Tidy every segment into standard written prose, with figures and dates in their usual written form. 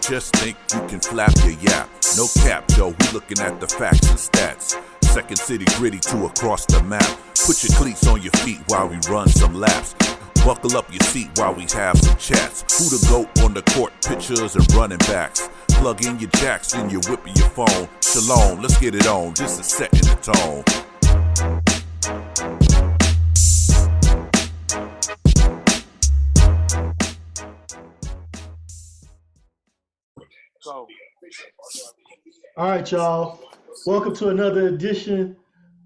just think you can flap your yap. No cap, yo, we looking at the facts and stats. Second city gritty to across the map. Put your cleats on your feet while we run some laps. Buckle up your seat while we have some chats. Who the GOAT on the court, pictures and running backs. Plug in your jacks and you're whipping your phone. Shalom, let's get it on, just a set in the tone. All right, y'all. Welcome to another edition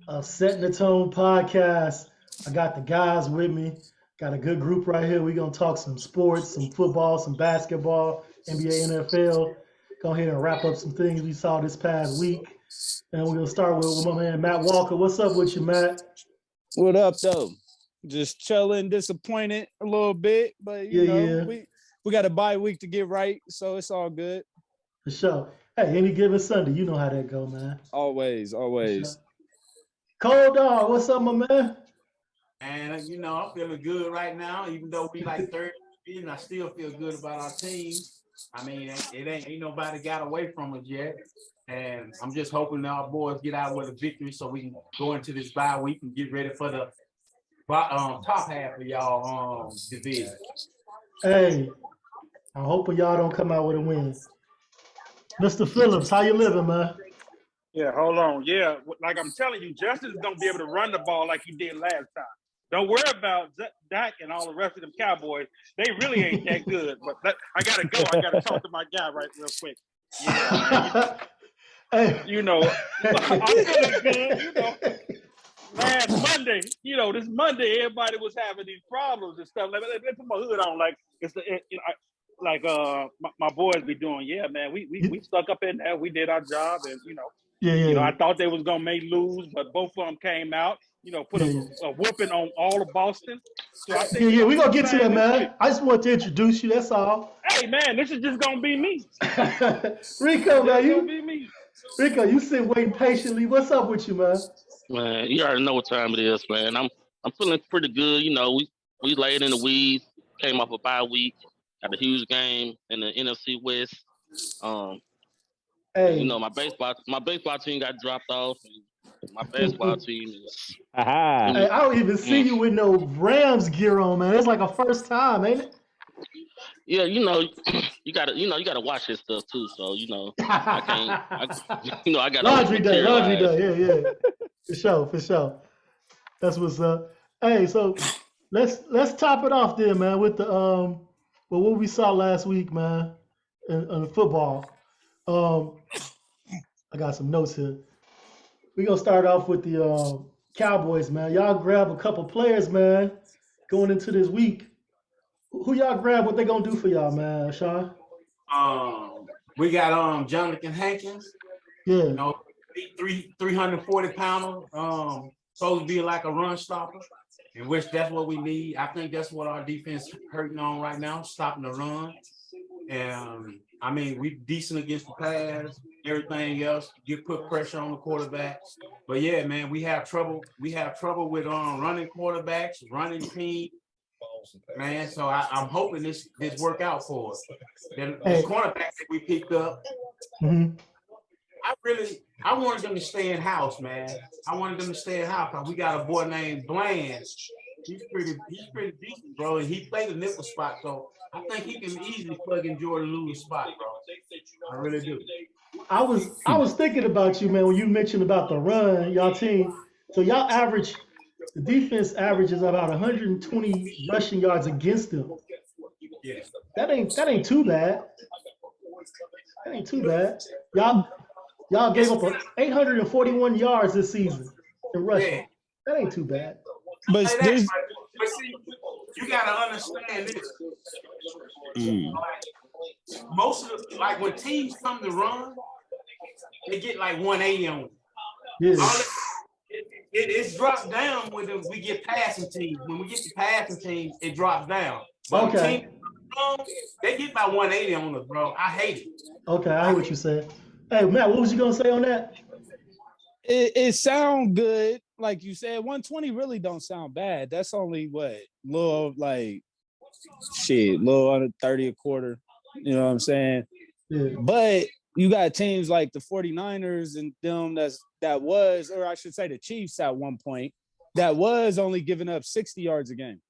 of Setting the Tone podcast. I got the guys with me. Got a good group right here. We're going to talk some sports, some football, some basketball, NBA, NFL. Go ahead and wrap up some things we saw this past week. And we're going to start with my man, Matt Walker. What's up with you, Matt? What up, though? Just chilling, disappointed a little bit. But, you know, we got a bye week to get right, so it's all good. For sure. Hey, any given Sunday, you know how that go, man. Always. Cold Dog, what's up, my man? And, you know, I'm feeling good right now, even though we like third and I still feel good about our team. I mean, it ain't nobody got away from us yet. And I'm just hoping that our boys get out with a victory so we can go into this bye week and get ready for the top half of y'all division. Hey, I'm hoping y'all don't come out with a win. Mr. Phillips, how you living, man? Yeah, hold on. Yeah, like I'm telling you, Justin's going to be able to run the ball like he did last time. Don't worry about Dak and all the rest of them Cowboys. They really ain't that good. But I got to go. I got to talk to my guy right real quick. Yeah, Hey. you know, I'm feeling good, you know. Last Monday, you know, this Monday, everybody was having these problems and stuff. Like, they put my hood on like it's my boys be doing. Yeah, man, we stuck up in there. We did our job, and you know, I thought they was gonna make lose, but both of them came out. You know, put a whooping on all of Boston. So I think we're gonna get to that, man. I just want to introduce you. That's all. Hey, man, this is just gonna be me. Rico, man, gonna be me. Rico, you sit waiting patiently. What's up with you, man? Man, you already know what time it is, man. I'm feeling pretty good. You know, we laid in the weeds, came off a bye week, got a huge game in the NFC West. Hey, you know, my baseball team got dropped off. And my basketball team is. Hey, I don't even see you with no Rams gear on, man. It's like a first time, ain't it? Yeah, you know, you gotta watch this stuff too. So you know, I can't. I got laundry day. Yeah. For sure. That's what's up. Hey, so let's top it off there, man, with the what we saw last week, man, in football. I got some notes here. We're gonna start off with the Cowboys, man. Y'all grab a couple players, man, going into this week. Who y'all grab? What they gonna do for y'all, man, Sean? We got Jonathan Hankins. Yeah. You know, 340 pounder. Supposed to be like a run stopper, in which that's what we need. I think that's what our defense hurting on right now, stopping the run. And I mean, we decent against the pass. Everything else, put pressure on the quarterback. But yeah, man, we have trouble. We have trouble with running quarterbacks, running team. Man, so I'm hoping this work out for us. The cornerbacks that we picked up, I wanted them to stay in house, man. I wanted them to stay in house because we got a boy named Bland. He's pretty decent, bro, and he played the nickel spot, so I think he can easily plug in Jordan Lewis' spot, bro. I really do. I was thinking about you, man, when you mentioned about the run, y'all team. So y'all average. The defense averages about 120 rushing yards against them. Yeah. That ain't too bad. That ain't too bad. Y'all gave up 841 yards this season in rushing. Yeah. That ain't too bad. But see, you gotta understand this. Most of when teams come to run, they get like 180 on them. Yeah. It's dropped down when we get passing teams. When we get to passing teams, it drops down. But teams, they get about 180 on us, bro. I hate it. Okay, I hear what you said. Hey, Matt, what was you gonna say on that? It sound good, like you said. 120 really don't sound bad. That's only little under 30 a quarter. You know what I'm saying? Yeah. But you got teams like the 49ers and them or I should say the Chiefs at one point, that was only giving up 60 yards a game.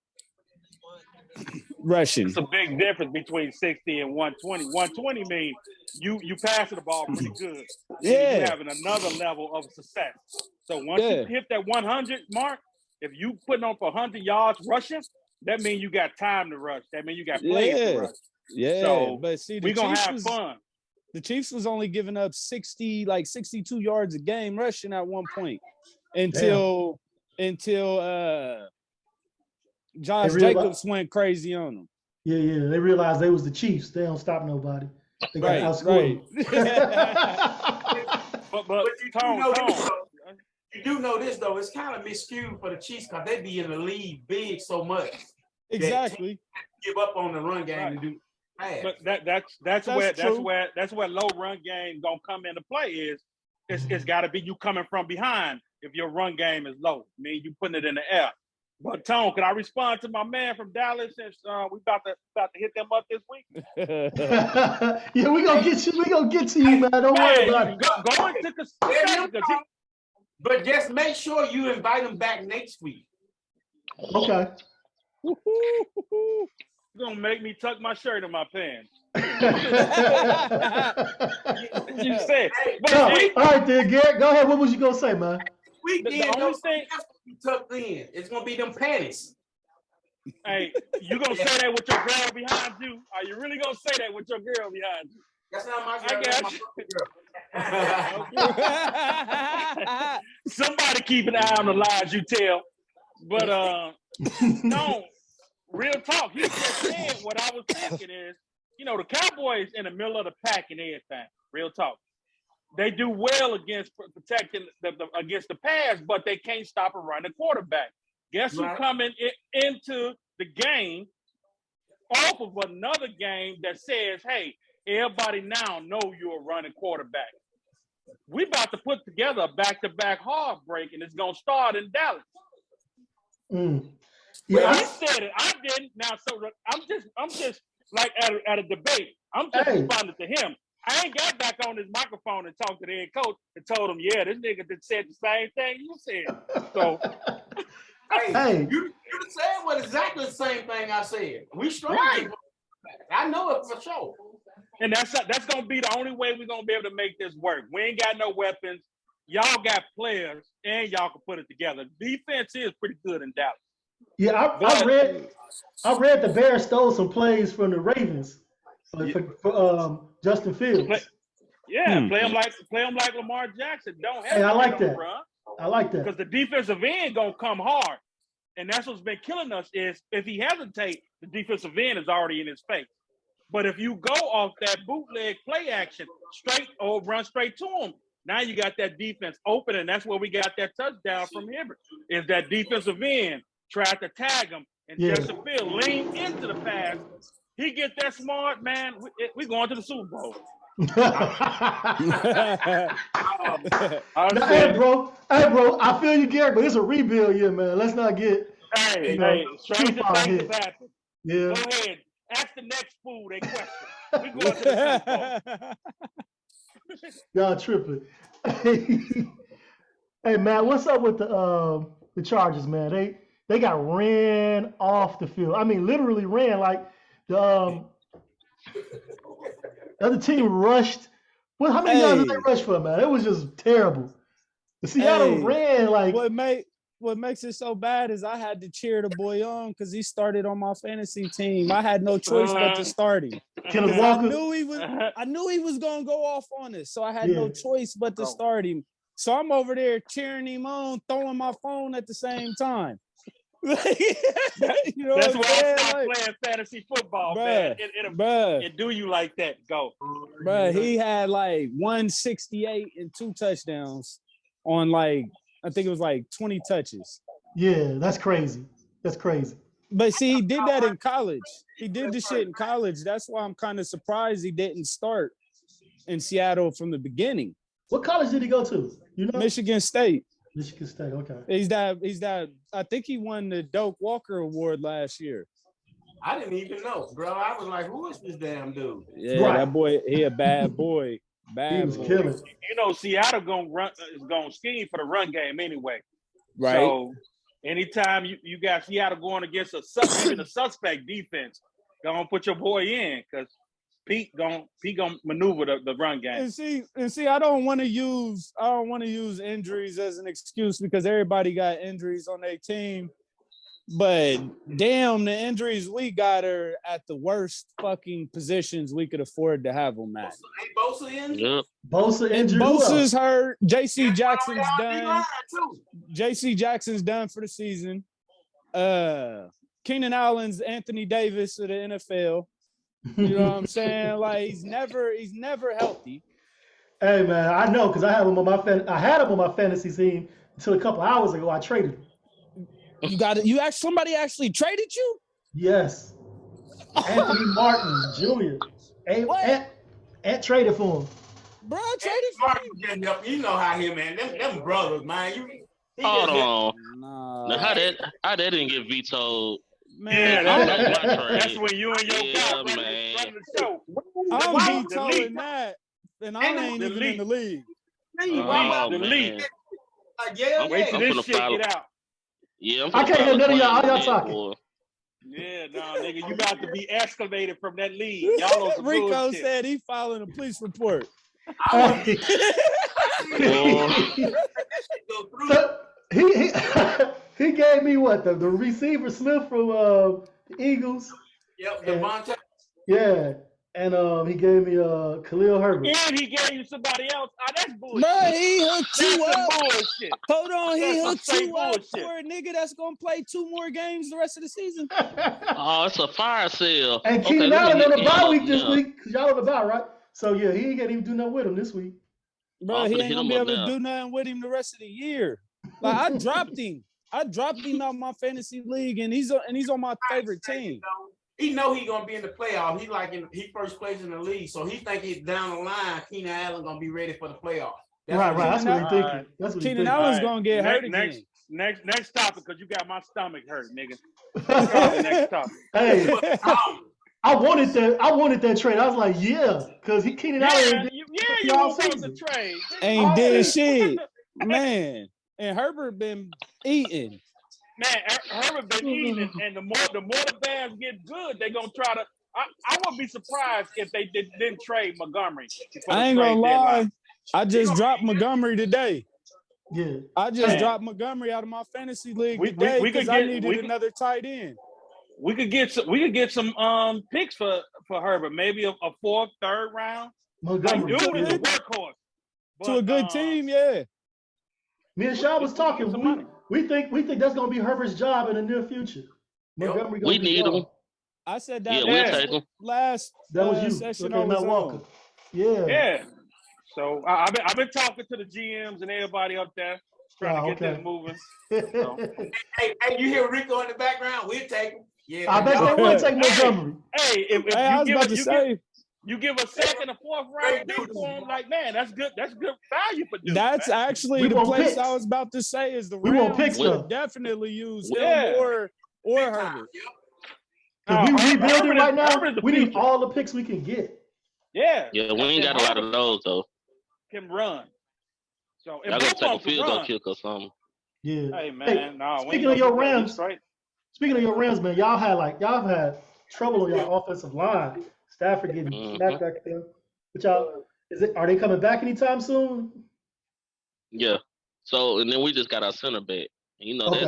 Rushing. It's a big difference between 60 and 120. 120 means you passing the ball pretty good. Yeah. You're having another level of success. So once you hit that 100 mark, if you putting on for 100 yards rushing, that means you got time to rush. That means you got plays to rush. Yeah. So but see, we're going to have fun. The Chiefs was only giving up 62 yards a game rushing at one point until Josh Jacobs went crazy on them. Yeah. They realized they was the Chiefs. They don't stop nobody. They got outscored. But you do know this though. It's kind of miscued for the Chiefs because they be in the lead big so much. Exactly. Give up on the run game to do. But that's where low run game gonna come into play. It's got to be you coming from behind if your run game is low. I mean, you putting it in the air. But Tone, can I respond to my man from Dallas since we about to hit them up this week? Yeah, we gonna get you. We gonna get to you, man. Don't worry about it. Going to but just make sure you invite them back next week. Okay. You're gonna make me tuck my shirt in my pants. You said. All right, then, Garrett. Go ahead. What was you gonna say, man? The only thing tucked in, it's gonna be them panties. Hey, you gonna say that with your girl behind you? Are you really gonna say that with your girl behind you? That's not my girl. I got you. Somebody keep an eye on the lies you tell. But no, real talk. He just said what I was thinking is, the Cowboys in the middle of the pack and everything. Real talk. They do well against protecting against the pass, but they can't stop a running quarterback. Guess who's coming into the game off of another game that says, hey, everybody now know you're a running quarterback. We about to put together a back-to-back heartbreak, and it's going to start in Dallas. Yeah, he said it. I didn't. Now, so I'm just like at a debate. I'm just responding to him. I ain't got back on his microphone and talked to the head coach and told him, yeah, this nigga did said the same thing you said. So, hey, you said what exactly the same thing I said. We strong. Right. I know it for sure. And that's gonna be the only way we're gonna be able to make this work. We ain't got no weapons. Y'all got players, and y'all can put it together. Defense is pretty good in Dallas. Yeah, I read the Bears stole some plays from the Ravens for Justin Fields. Play him like Lamar Jackson. Don't have. Hey, I like that. Run. I like that because the defensive end gonna come hard, and that's what's been killing us. Is if he hesitates, the defensive end is already in his face. But if you go off that bootleg play action straight or run straight to him, now you got that defense open, and that's where we got that touchdown from Hibbert. Is that defensive end tried to tag him, and Justin Fields leaned into the pass. He get that smart, man. We going to the Super Bowl. Hey, bro, I feel you, Garrett, but it's a rebuild year, man. Let's not get stranger things happen. Yeah. Go ahead. Ask the next fool that question. We going to the Super Bowl. Y'all tripping. Hey, man, what's up with the Chargers, man? They got ran off the field. I mean, literally ran like the other team rushed. Well, how many yards did they rush for, man? It was just terrible. The Seattle ran like. What makes it so bad is I had to cheer the boy on because he started on my fantasy team. I had no choice but to start him. Kenneth Walker. I knew he was gonna go off on us, so I had no choice but to start him. So I'm over there cheering him on, throwing my phone at the same time. That's why I stopped playing fantasy football, man. It do you like that? Go, bro. He had like 168 and 2 touchdowns on I think it was like 20 touches. Yeah, that's crazy. That's crazy. But see, he did that in college. He did the shit in college. That's why I'm kind of surprised he didn't start in Seattle from the beginning. What college did he go to? You know, Michigan State. Michigan State. Okay. He's that. I think he won the Doak Walker Award last year. I didn't even know, bro. I was like, who is this damn dude? Yeah, Right. that boy, he a bad boy. He Bad was boy. killing. You know, Seattle is gonna scheme for the run game anyway. Right. So anytime you got Seattle going against even a suspect defense, gonna put your boy in because Pete gonna maneuver the run game. And see, I don't want to use injuries as an excuse because everybody got injuries on their team. But damn, the injuries we got are at the worst fucking positions we could afford to have them at. Ain't Bosa in? Yep. Bosa And injured. Who Bosa's else? hurt. JC Jackson's Y'all done. too. JC Jackson's done for the season. Keenan Allen's Anthony Davis of the NFL. You know what I'm saying? Like he's never healthy. Hey man, I know because I had him on my fantasy team until a couple hours ago. I traded him. Somebody actually traded you? Yes, Anthony Martin Jr. Ant traded for him. Bro, I traded for him. You know how him, man. Them brothers, man. Hold on. Nah. Now, how that didn't get vetoed? Man, That's when you and your guy run the show. I'm vetoing that, and I ain't even in the league. Oh, the man. league. Yeah, Wait till I'm this finna shit follow. get out. Yeah, I can't hear none of y'all. All y'all talking. Yeah, no, nigga, you about to be excavated from that league. Y'all on some Rico bullshit. said he filing a police report. Hey. So, he gave me what the receiver Smith from the Eagles. Yep, Devontae. Yeah, and he gave me Khalil Herbert. And he gave you somebody else. that's bullshit. Bro, he hooked That's you some up. bullshit. Hold on, he That's some hooked straight you up bullshit. for a nigga that's gonna play 2 more games the rest of the season. Oh, it's a fire sale. And Okay, Keenan let me Allen on hit the bye him week up this now. week because y'all on the bye, right? So yeah, he ain't gonna even do nothing with him this week. Bro, I'm he finna ain't hit gonna him be up able to now. do nothing with him the rest of the year. Like I dropped him. I dropped him out my fantasy league, and he's on my favorite team. He know he gonna be in the playoff. He first place in the league, so he think he's down the line. Keenan Allen gonna be ready for the playoff. Right. That's what he Allen- thinking. That's what he Keenan thinking. Allen's All right. gonna get hurt next, again. Next topic, because you got my stomach hurt, nigga. Call the next topic. Hey, I wanted that trade. I was like, yeah, because Keenan Allen. You all want the season. trade. Ain't did Oh, shit, man. And Herbert been eating. Man, Herbert been eating, and the more the Bears get good, they gonna try to. I wouldn't be surprised if they didn't trade Montgomery. I ain't gonna lie. I just dropped Montgomery today. Yeah. I just Man. dropped Montgomery out of my fantasy league We today could because I get- needed we could- another tight end. We could get some picks for Herbert, maybe a 4th, 3rd round. Like, Montgomery. dude is a Yeah. workhorse. To a good team, yeah. Me and Sean was talking. Some money. We think that's gonna be Herbert's job in the near future. Montgomery gonna We be need gone. him. I said Yeah, that we'll Yeah. take him. last That was you. session Okay, I was Matt Walker. on. Yeah. Yeah. So I've been talking to the GMs and everybody up there trying to get this moving. So. Hey, you hear Rico in the background? We'll take him. Yeah, I bet y'all- they would take Montgomery. Hey, if Hey, I you was give about to say you give a 2nd or 4th round pick for him, like, man, that's good value for dude. that's man. actually We the want place picks. I was about to say is the We want Rams picks, would though. definitely use Yeah. him or Herbert. If we rebuilding right now, Herbert's the we need future. all the picks we can get. Yeah. Yeah, we ain't got a lot of those though. Can run. So if Y'all gonna both take a of them field can goal run, kick or something. Yeah. hey man, no. speaking of your Rams, man, y'all had trouble on your offensive line. Stafford getting smacked back there. But are they coming back anytime soon? Yeah. So and then we just got our center back. And, you know, Okay.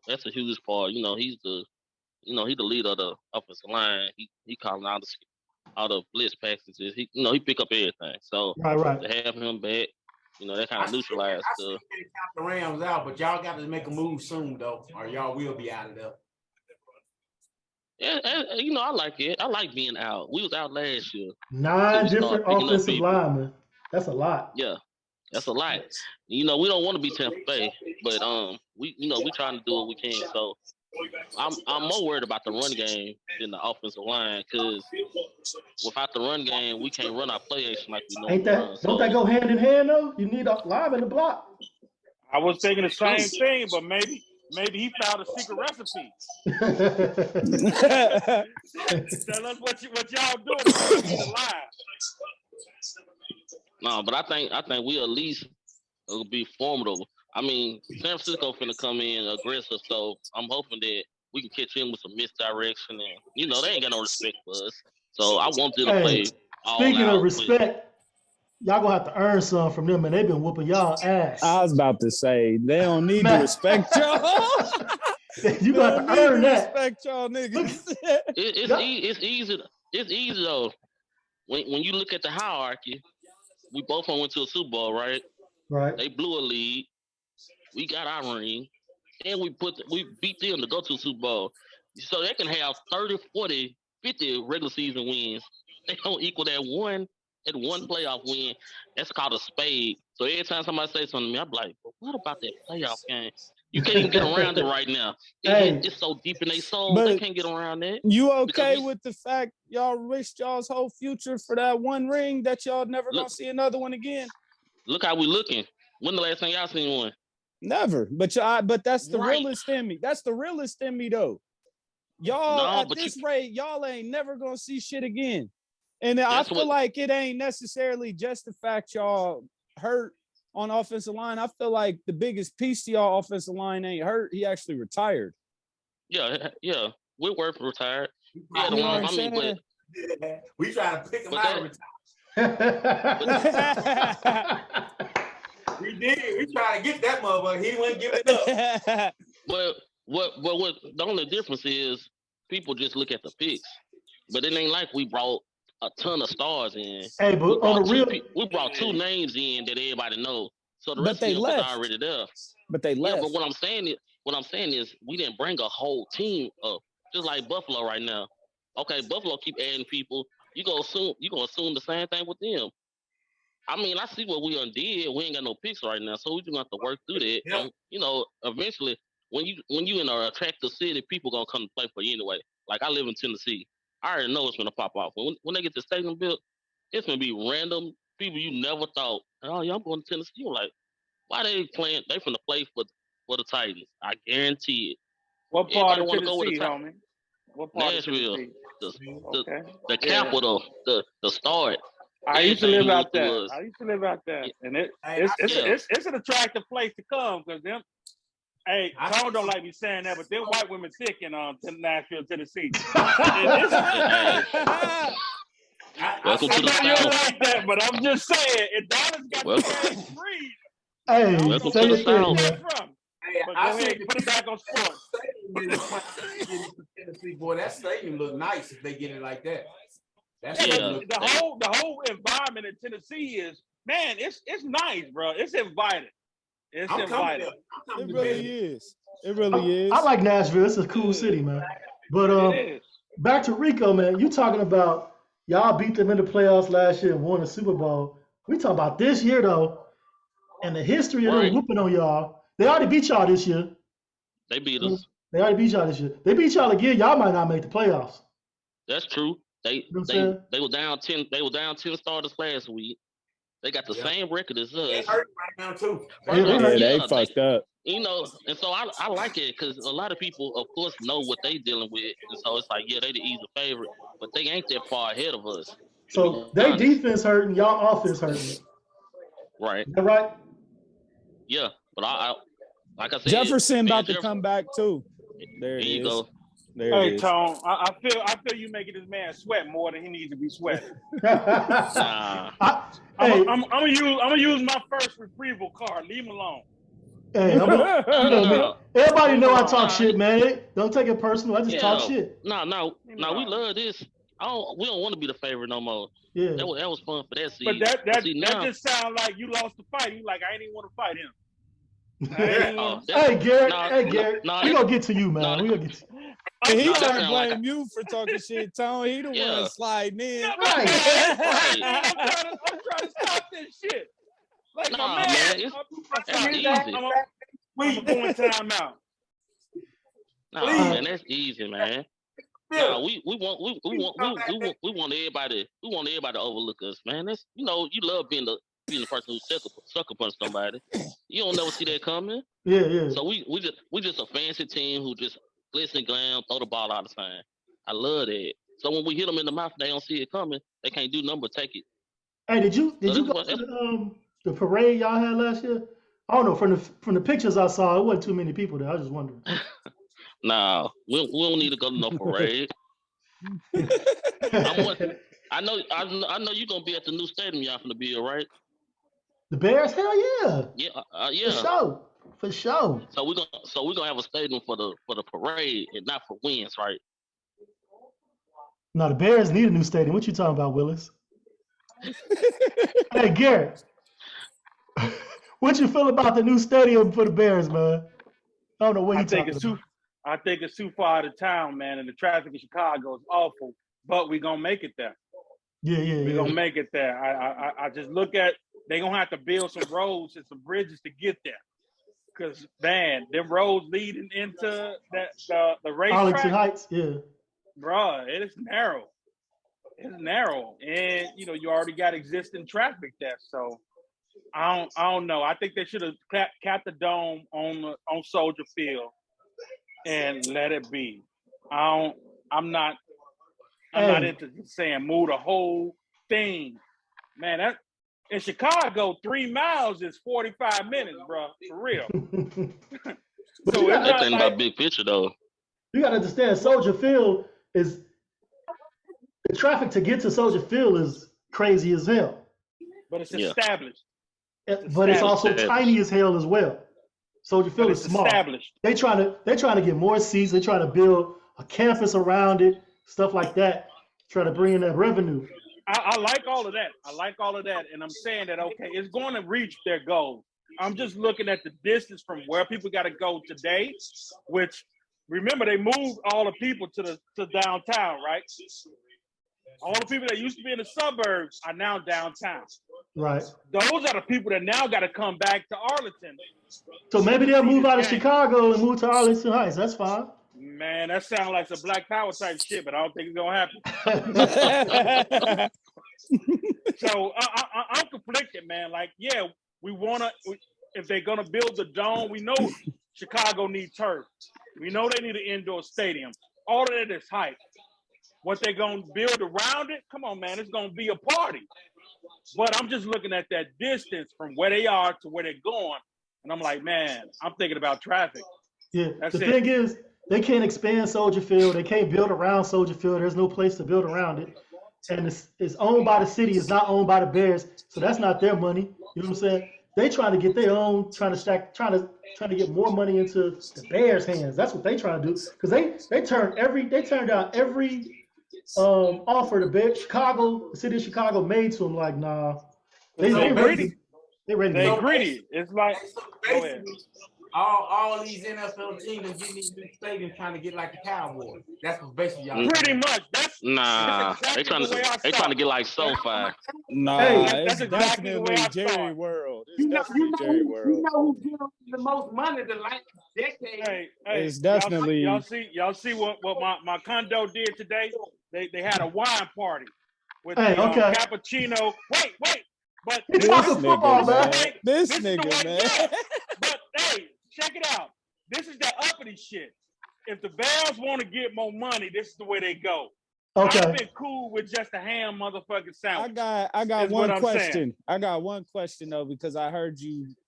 that's a huge part. You know, he's the leader of the offensive line. He calling out all the blitz packages. He pick up everything. So Right. to have him back, that kind of neutralized I stuff. still count the Rams out, but y'all got to make a move soon though, or y'all will be out of there. Yeah, and, I like it. I like being out. We was out last year. 9 So we different start picking up offensive people. linemen. That's a lot. Yeah, that's a lot. We don't want to be Tampa Bay, but we trying to do what we can. So I'm more worried about the run game than the offensive line because without the run game, we can't run our play action like we normally Ain't that? run. Don't that go hand in hand though? You need a lineman to block. I was thinking the same thing, but maybe Maybe he found a secret recipe. Tell us what y'all doing to keep it alive. No, but I think we at least will be formidable. I mean, San Francisco finna come in aggressive, so I'm hoping that we can catch him with some misdirection, and they ain't got no respect for us. So I want them to play all speaking out. of respect, y'all gonna have to earn some from them, and they've been whooping y'all ass. I was about to say they don't need to respect y'all. You got to earn that. Respect y'all niggas. It's easy. It's easy though. When you look at the hierarchy, we both went to a Super Bowl, right? Right. They blew a lead. We got our ring, and we beat them to go to the Super Bowl. So they can have 30, 40, 50 regular season wins. They don't equal that one playoff win. That's called a spade. So every time somebody says something to me, I'm like, well, what about that playoff game? You can't even get around it right now. It's so deep in their soul, they can't get around that. You okay with the fact y'all risked y'all's whole future for that one ring that y'all never gonna see another one again? Look how we looking. When the last time y'all seen one? Never. But that's the realest in me. That's the realest in me though. Y'all at this rate, y'all ain't never gonna see shit again. And I feel like it ain't necessarily just the fact y'all hurt on offensive line. I feel like the biggest piece to y'all offensive line ain't hurt. He actually retired. Yeah. Whitworth retired. Yeah, you know what I'm saying? But we trying to pick him out of retirement. We did. We trying to get that motherfucker. He wasn't giving it up. But what the only difference is people just look at the picks. But it ain't like we brought a ton of stars in. Hey, but on the real, we brought two names in that everybody knows. So the rest they of them left. is already there. But they left. Yeah, but what I'm saying is we didn't bring a whole team up. Just like Buffalo right now. Okay, Buffalo keep adding people. You gonna assume the same thing with them. I mean, I see what we undid. We ain't got no picks right now, so we just have to work through that. Yep. And eventually, when you in an attractive city, people gonna come to play for you anyway. Like I live in Tennessee, I already know it's gonna pop off. When they get the stadium built, it's gonna be random people you never thought. Oh yeah, I'm going to Tennessee. You're like, why they playing? They finna play for the Titans. I guarantee it. What part of Tennessee, homie? What part Nashville, of Tennessee? the capital, the start. I used to live out there. And it's an attractive place to come because them. Hey, Tone don't like me saying that, but them white women thick in Nashville, Tennessee. Welcome to the South. South. Like that, but I'm just saying, if Dallas got the breed. Hey, welcome to the South. Hey, but go ahead, put it back on sports. Tennessee, boy, that stadium look nice if they get it like that. The whole environment in Tennessee is, man, it's nice, bro. It's inviting. It's inviting. It really is. It really is. I like Nashville. It's a cool city, man. But back to Rico, man. You talking about y'all beat them in the playoffs last year and won the Super Bowl. We talking about this year though, and the history of them whooping on y'all. They already beat y'all this year. They beat us. They already beat y'all this year. They beat y'all again. Y'all might not make the playoffs. That's true. They were down 10. They were down 10 starters last week. They got the same record as us. They hurt right now too. They fucked up. And so I like it because a lot of people, of course, know what they dealing with, and so it's like, yeah, they the easy favorite, but they ain't that far ahead of us. So they defense hurting, y'all offense hurting. Right. Is that right? Yeah, but I like I said, Jefferson about to come back too. There it is. Go. Hey, Tone, I feel you making this man sweat more than he needs to be sweating. Nah. I'm gonna use my first retrieval card. Leave him alone. Hey, everybody know I talk shit, man. Don't take it personal. I just talk shit. No, we love this. We don't want to be the favorite no more. Yeah, that was fun for that season. But that just sounds like you lost the fight. You like, I ain't even want to fight him. Hey, Garrett. We gonna get to you, man. We gonna get to you. He trying to blame you for talking shit, Tone. He the one sliding in. Right. I'm trying to stop this shit. Like, my man, I'm going time out. Man, that's easy, man. No, we want everybody to overlook us, man. That's, you love being being the person who sucker punch somebody. You don't never see that coming. Yeah. So we just a fancy team who just glitz and glam, throw the ball out of time. I love that. So when we hit them in the mouth, they don't see it coming. They can't do nothing but take it. Hey, did you So go to the parade y'all had last year? I don't know. From the pictures I saw, it wasn't too many people there. I was just wondering. Nah, we don't need to go to no parade. I know you're gonna be at the new stadium y'all finna build, right? The Bears? Hell yeah. Yeah. For sure. So we're gonna have a stadium for the parade and not for wins, right? No, the Bears need a new stadium. What you talking about, Willis? Hey, Garrett. What you feel about the new stadium for the Bears, man? I don't know what you talking about. I think it's too far out of town, man, and the traffic in Chicago is awful. But we're gonna make it there. We're gonna make it there. I just look at they're gonna have to build some roads and some bridges to get there. Cause man, them roads leading into the racetrack, Arlington Heights, yeah. Bruh, it is narrow. It's narrow. And you already got existing traffic there. So I don't know. I think they should have capped the dome on Soldier Field and let it be. I'm not into saying move the whole thing. Man, that in Chicago, 3 miles is 45 minutes, bro. For real. So it's not like, about big picture though. You gotta understand, Soldier Field is the traffic to get to Soldier Field is crazy as hell. But it's established. But it's also tiny as hell as well. Soldier Field is small. Established. They're trying to get more seats. They're trying to build a campus around it, stuff like that. Trying to bring in that revenue. I like all of that. And I'm saying that, okay, it's going to reach their goal. I'm just looking at the distance from where people got to go today, which, remember, they moved all the people to downtown, right? All the people that used to be in the suburbs are now downtown. Right. Those are the people that now got to come back to Arlington. So maybe they'll move out of Chicago and move to Arlington Heights. That's fine. Man, that sounds like some Black Power type shit, but I don't think it's gonna happen. So I'm conflicted, man. Like, yeah, if they're gonna build the dome, we know Chicago needs turf. We know they need an indoor stadium. All of that is hype. What they're gonna build around it, come on, man, it's gonna be a party. But I'm just looking at that distance from where they are to where they're going, and I'm like, man, I'm thinking about traffic. Yeah, the thing is, they can't expand Soldier Field. They can't build around Soldier Field. There's no place to build around it. And it's owned by the city. It's not owned by the Bears. So that's not their money. You know what I'm saying? They trying to get their own, trying to get more money into the Bears' hands. That's what they trying to do. Because they turned down every offer the city of Chicago made to them. Like, nah. They ready. They greedy. It's like, go ahead. All these NFL teams are getting these new stadiums trying to get like the Cowboys. That's what basically y'all. Pretty much. That's exactly they trying to get like SoFi. Nah, that's exactly definitely Jerry World. It's definitely Jerry World. You know who's getting the most money the last decade. Hey, it's definitely y'all see what my condo did today? They had a wine party with cappuccino. Wait. But this football, man. This nigga, man. But hey, check it out. This is the uppity shit. If the Bears want to get more money, this is the way they go. Okay. I've been cool with just a ham motherfucking sandwich. I got one question. I got one question though, because I heard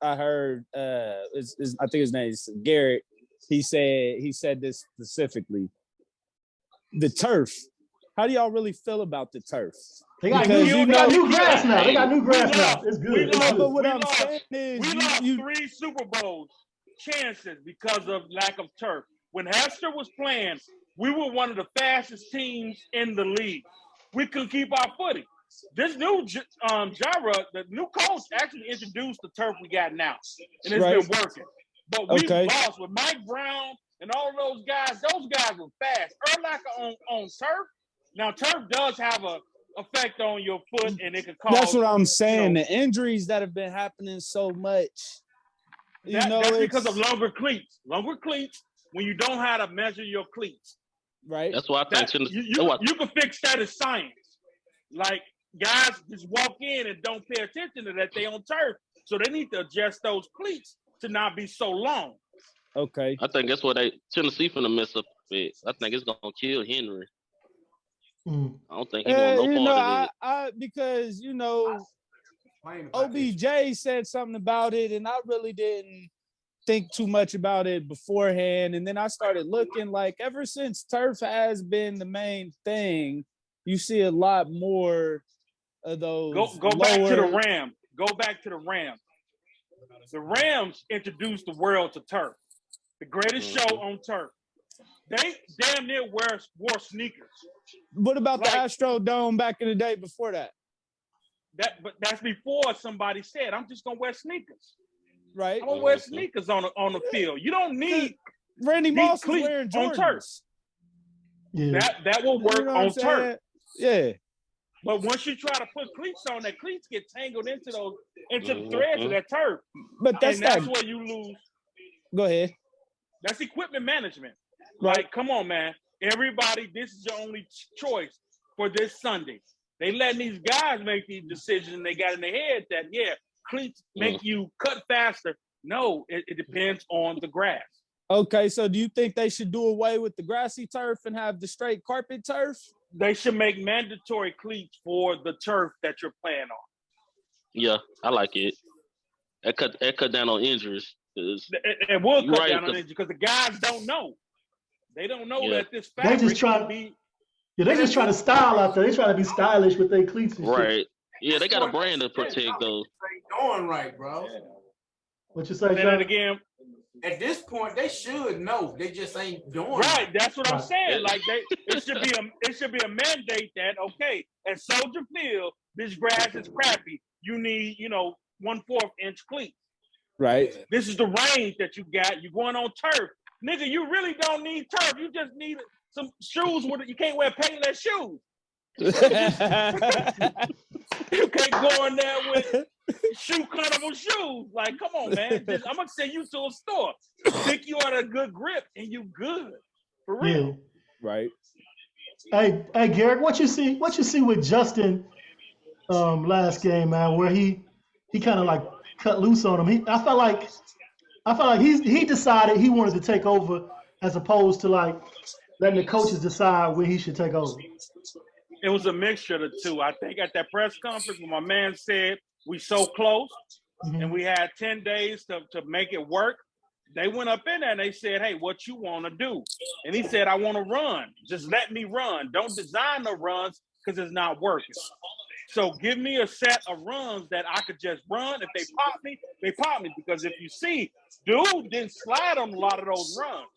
I think his name is Garrett. He said this specifically. The turf. How do y'all really feel about the turf? They got new grass now. They got new grass now. It's good. But what I'm saying is, we lost 3 Super Bowls chances because of lack of turf. When Hester was playing, we were one of the fastest teams in the league. We couldn't keep our footing. This new Jara, the new coach, actually introduced the turf we got now, and it's been working. But we lost with Mike Brown and all those guys. Those guys were fast. Urlacher on turf. Now turf does have a effect on your foot, and it can cause. That's what I'm saying. The injuries that have been happening so much. That's because of longer cleats. Longer cleats. When you don't know how to measure your cleats, right? That's why I think you can fix that as science. Like guys just walk in and don't pay attention to that. They on turf, so they need to adjust those cleats to not be so long. Okay. I think that's what Tennessee finna mess up with. I think it's gonna kill Henry. Mm. I don't think he want no You know, part of it. because you know, OBJ said something about it, and I really didn't think too much about it beforehand. And then I started looking, like, ever since turf has been the main thing, you see a lot more of those. Go back to the Rams. Go back to the Rams. The Rams introduced the world to turf, the greatest show on turf. They damn near wore sneakers. What about the Astrodome back in the day before that? But that's before somebody said, "I'm just gonna wear sneakers." Right. I'm gonna wear sneakers on the field. You don't need Randy Moss was wearing Jordans. On turf. Yeah. That will work on turf. Yeah. But once you try to put cleats on, that cleats get tangled into the threads of that turf. But that's where you lose. Go ahead. That's equipment management. Right. Like, come on, man. Everybody, this is your only choice for this Sunday. They letting these guys make these decisions, and they got in their head that, cleats make you cut faster. No, it depends on the grass. Okay, so do you think they should do away with the grassy turf and have the straight carpet turf? They should make mandatory cleats for the turf that you're playing on. Yeah, I like it. That cut down on injuries. It will cut down on injuries because the guys don't know. They don't know that this fabric they just try to style out there. They try to be stylish with their cleats and shit. Right. Yeah, they got a brand to protect those. They doing right, bro. What you say, Say that again. At this point, they should know. They just ain't doing right. it. That's what I'm saying. Like it should be a mandate that at Soldier Field, this grass is crappy. You need 1/4 inch cleats. Right. This is the range that you got. You're going on turf, nigga. You really don't need turf. You just need some shoes with it. You can't wear paintless shoes. You can't go in there with shoe cuttable shoes. Like, come on, man. I'm gonna send you to a store. Pick you out a good grip, and you good for real. Yeah. Right. Hey, Garrick, what you see with Justin last game, man, where he kind of like cut loose on him. I felt like he decided he wanted to take over as opposed to like letting the coaches decide when he should take over. It was a mixture of the two. I think at that press conference when my man said we so close and we had 10 days to make it work, they went up in there and they said, "Hey, what you want to do?" And he said, "I want to run. Just let me run. Don't design the runs because it's not working. So give me a set of runs that I could just run. If they pop me, they pop me. Because if you see, dude didn't slide on a lot of those runs.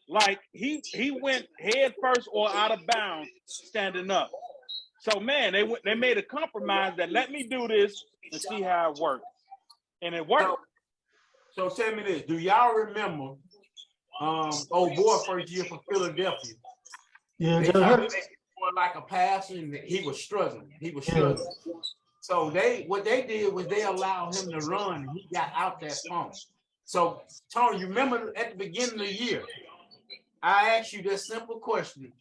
Like he went head first or out of bounds standing up. So man, they made a compromise that let me do this and see how it works, and it worked. So tell me this: do y'all remember old boy first year for Philadelphia? Yeah, they tried like a passer, and he was struggling. So what they did was they allowed him to run, and he got out that funk. So Tony, you remember at the beginning of the year, I asked you this simple question.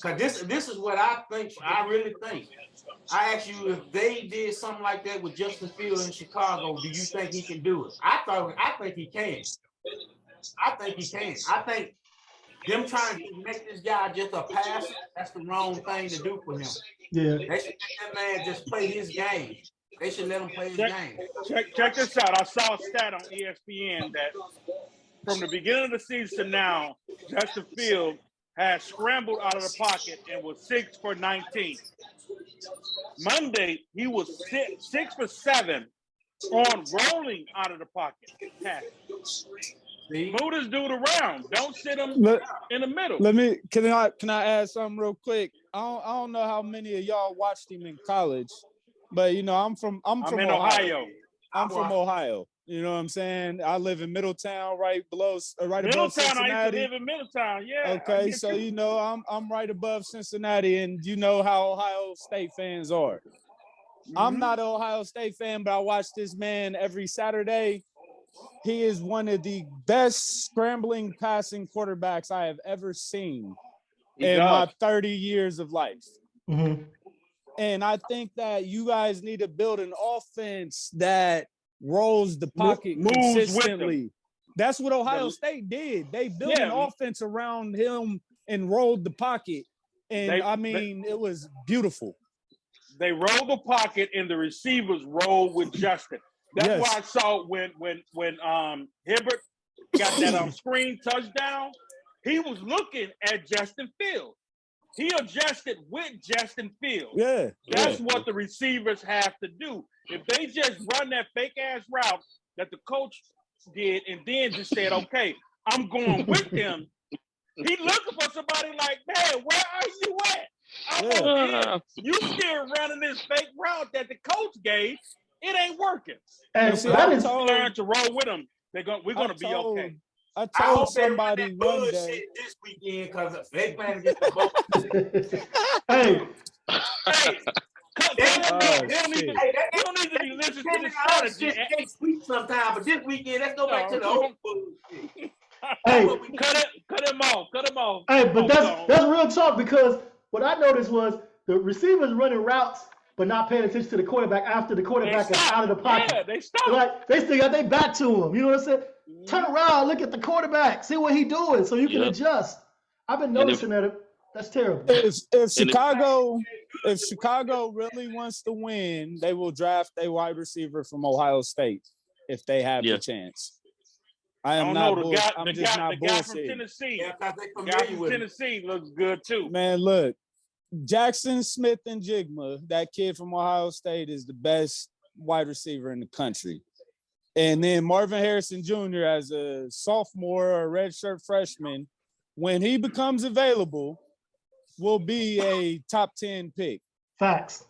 Because this is what I think. I really think. I asked you if they did something like that with Justin Fields in Chicago, do you think he can do it? I think he can. I think them trying to make this guy just a passer, that's the wrong thing to do for him. Yeah. They should let that man just play his game. They should let him play his game. Check this out. I saw a stat on ESPN that from the beginning of the season to now, Justin Fields has scrambled out of the pocket and was 6 for 19. Monday, he was 6 for 7 on rolling out of the pocket. Move this dude around. Don't sit him in the middle. Can I add something real quick? I don't know how many of y'all watched him in college, but I'm from Ohio. I'm from Ohio. You know what I'm saying? I live in Middletown, right above Cincinnati. I used to live in Middletown, yeah. Okay, so I'm right above Cincinnati, and you know how Ohio State fans are. I'm not an Ohio State fan, but I watch this man every Saturday. He is one of the best scrambling passing quarterbacks I have ever seen in my 30 years of life. Mm-hmm. And I think that you guys need to build an offense that rolls the pocket Moves with them. consistently. That's what Ohio State did. They built an offense around him and rolled the pocket. And it was beautiful. They rolled the pocket and the receivers rolled with Justin. That's why I saw when Hibbert got that screen touchdown, he was looking at Justin Fields. He adjusted with Justin Fields. Yeah. That's what the receivers have to do. If they just run that fake ass route that the coach did and then just said, okay, I'm going with them, he looking for somebody like, man, where are you at? You still running this fake route that the coach gave. It ain't working. And so that is learn to roll with them. We're gonna be okay. I told somebody one day this weekend because they plan to get the ball. Hey, they don't need to be listening to the strategy. Next week sometime, but this weekend, let's go back to the old bullshit. Hey, cut him off. Hey, but that's real talk, because what I noticed was the receivers running routes but not paying attention to the quarterback after the quarterback is out of the pocket. Yeah, they stop. Like, they still got their back to him. You know what I'm saying? Turn around, look at the quarterback, see what he's doing so you can adjust. I've been noticing that. That's terrible. If Chicago really wants to win, they will draft a wide receiver from Ohio State if they have the chance. I'm just not bullshitting. The guy from Tennessee. The guy from Tennessee looks good too. Man, look, Jackson Smith and Jigma, that kid from Ohio State, is the best wide receiver in the country. And then Marvin Harrison Jr. as a sophomore or redshirt freshman, when he becomes available, will be a top 10 pick. Facts.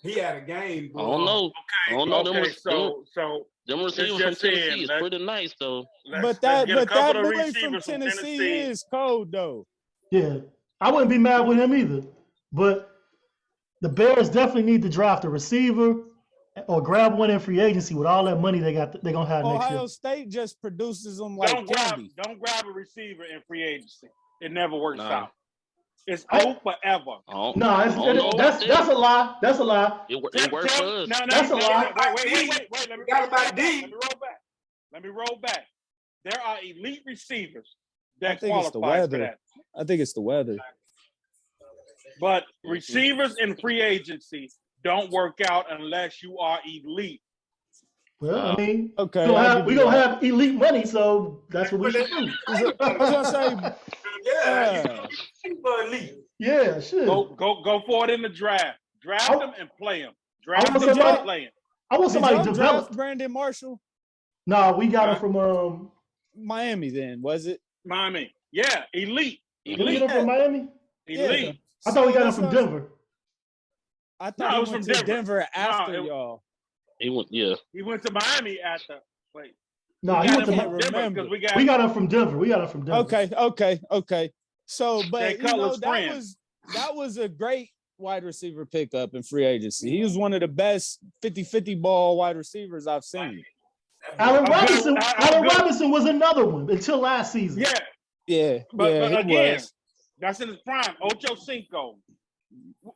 He had a game. I don't know. So them receivers from Tennessee is pretty nice though. But that boy from Tennessee is cold though. Yeah, I wouldn't be mad with him either. But the Bears definitely need to draft a receiver or grab one in free agency with all that money they're gonna have next year. Ohio State just produces them like candy. Don't grab a receiver in free agency. It never works out. It's old forever. That's a lie. That's a lie. It works for us. That's a lie. Wait. Let me roll back. There are elite receivers that qualify for that. I think it's the weather. But receivers in free agency don't work out unless you are elite. Well, I mean, okay, we're gonna have elite money, so that's what we should do. I was gonna say, yeah, sure. Go for it in the draft. Draft them and play them. Draft them and play them. I want somebody to develop. Brandon Marshall? No, we got him from Miami. Then was it Miami? Yeah, elite. Did we get him from Miami? Elite. Yeah. I thought we got him from Denver. I thought he went to Denver after y'all. He went, He went to Miami after. Wait. No, he went to Denver. We got him from Denver. Okay. So, but that was a great wide receiver pickup in free agency. He was one of the best 50-50 ball wide receivers I've seen. Allen Robinson was another one until last season. Yeah. But again, that's in his prime. Ocho Cinco.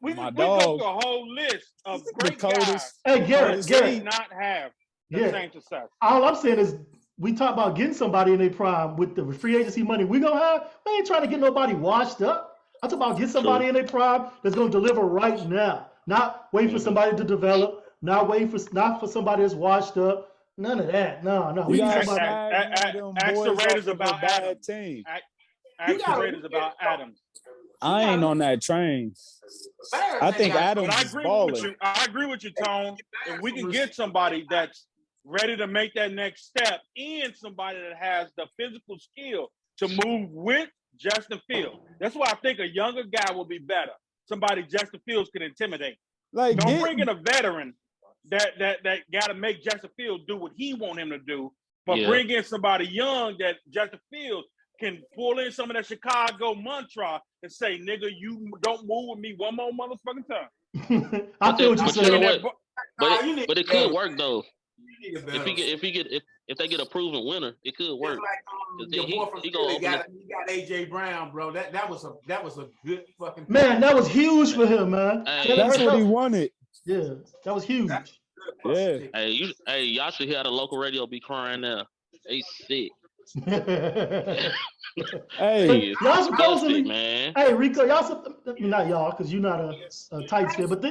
We go through a whole list of great guys. Hey, Garrett, not have the same success. All I'm saying is, we talk about getting somebody in their prime with the free agency money we ain't trying to get nobody washed up. I'm talking about get somebody in their prime that's going to deliver right now. Not wait for somebody to develop. Not for somebody that's washed up. None of that. No. We need somebody. Ask the Raiders about Adams. Ask the Raiders about Adams. I ain't on that train. I think Adams is balling. I agree with you, Tone. If we can get somebody that's ready to make that next step and somebody that has the physical skill to move with Justin Fields. That's why I think a younger guy will be better. Somebody Justin Fields can intimidate. Don't bring in a veteran that got to make Justin Fields do what he want him to do, but bring in somebody young that Justin Fields can pull in some of that Chicago mantra and say, nigga, you don't move with me one more motherfucking time. I feel what you're saying. But it could work though. If they get a proven winner, it could work. your boy from Philly got AJ Brown, bro. That was a good fucking Man, that was huge for him, man. Hey, That's what he wanted. Yeah, that was huge. Yeah. Hey, y'all should hear the local radio be crying now. They sick. Hey, y'all supposedly, man. hey Rico, not y'all, because you're not a tight fit, but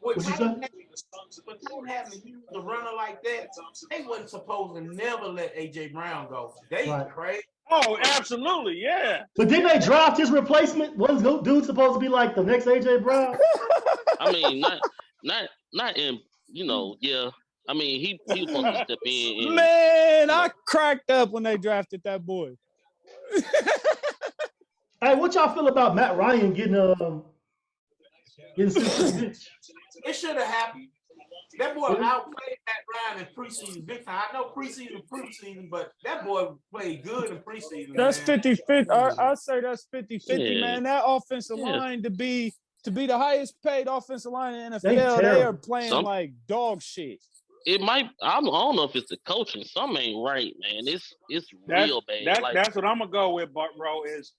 what you say? But them having a runner like that, they wasn't supposed to never let AJ Brown go. They crazy. Oh, absolutely, yeah. But didn't they draft his replacement? Wasn't dude supposed to be like the next AJ Brown? I mean, not in, yeah. I mean, he was supposed to step in. Man, I cracked up when they drafted that boy. Hey, what y'all feel about Matt Ryan getting sent to the bench? It should have happened. That boy outplayed Matt Ryan in preseason big time. I know preseason, but that boy played good in preseason. That's 50-50. I say that's 50-50, man. That offensive line to be the highest paid offensive line in the NFL, they are playing like dog shit. It might. I don't know if it's the coaching. Something ain't right, man. It's real bad. That's what I'm gonna go with, bro. Is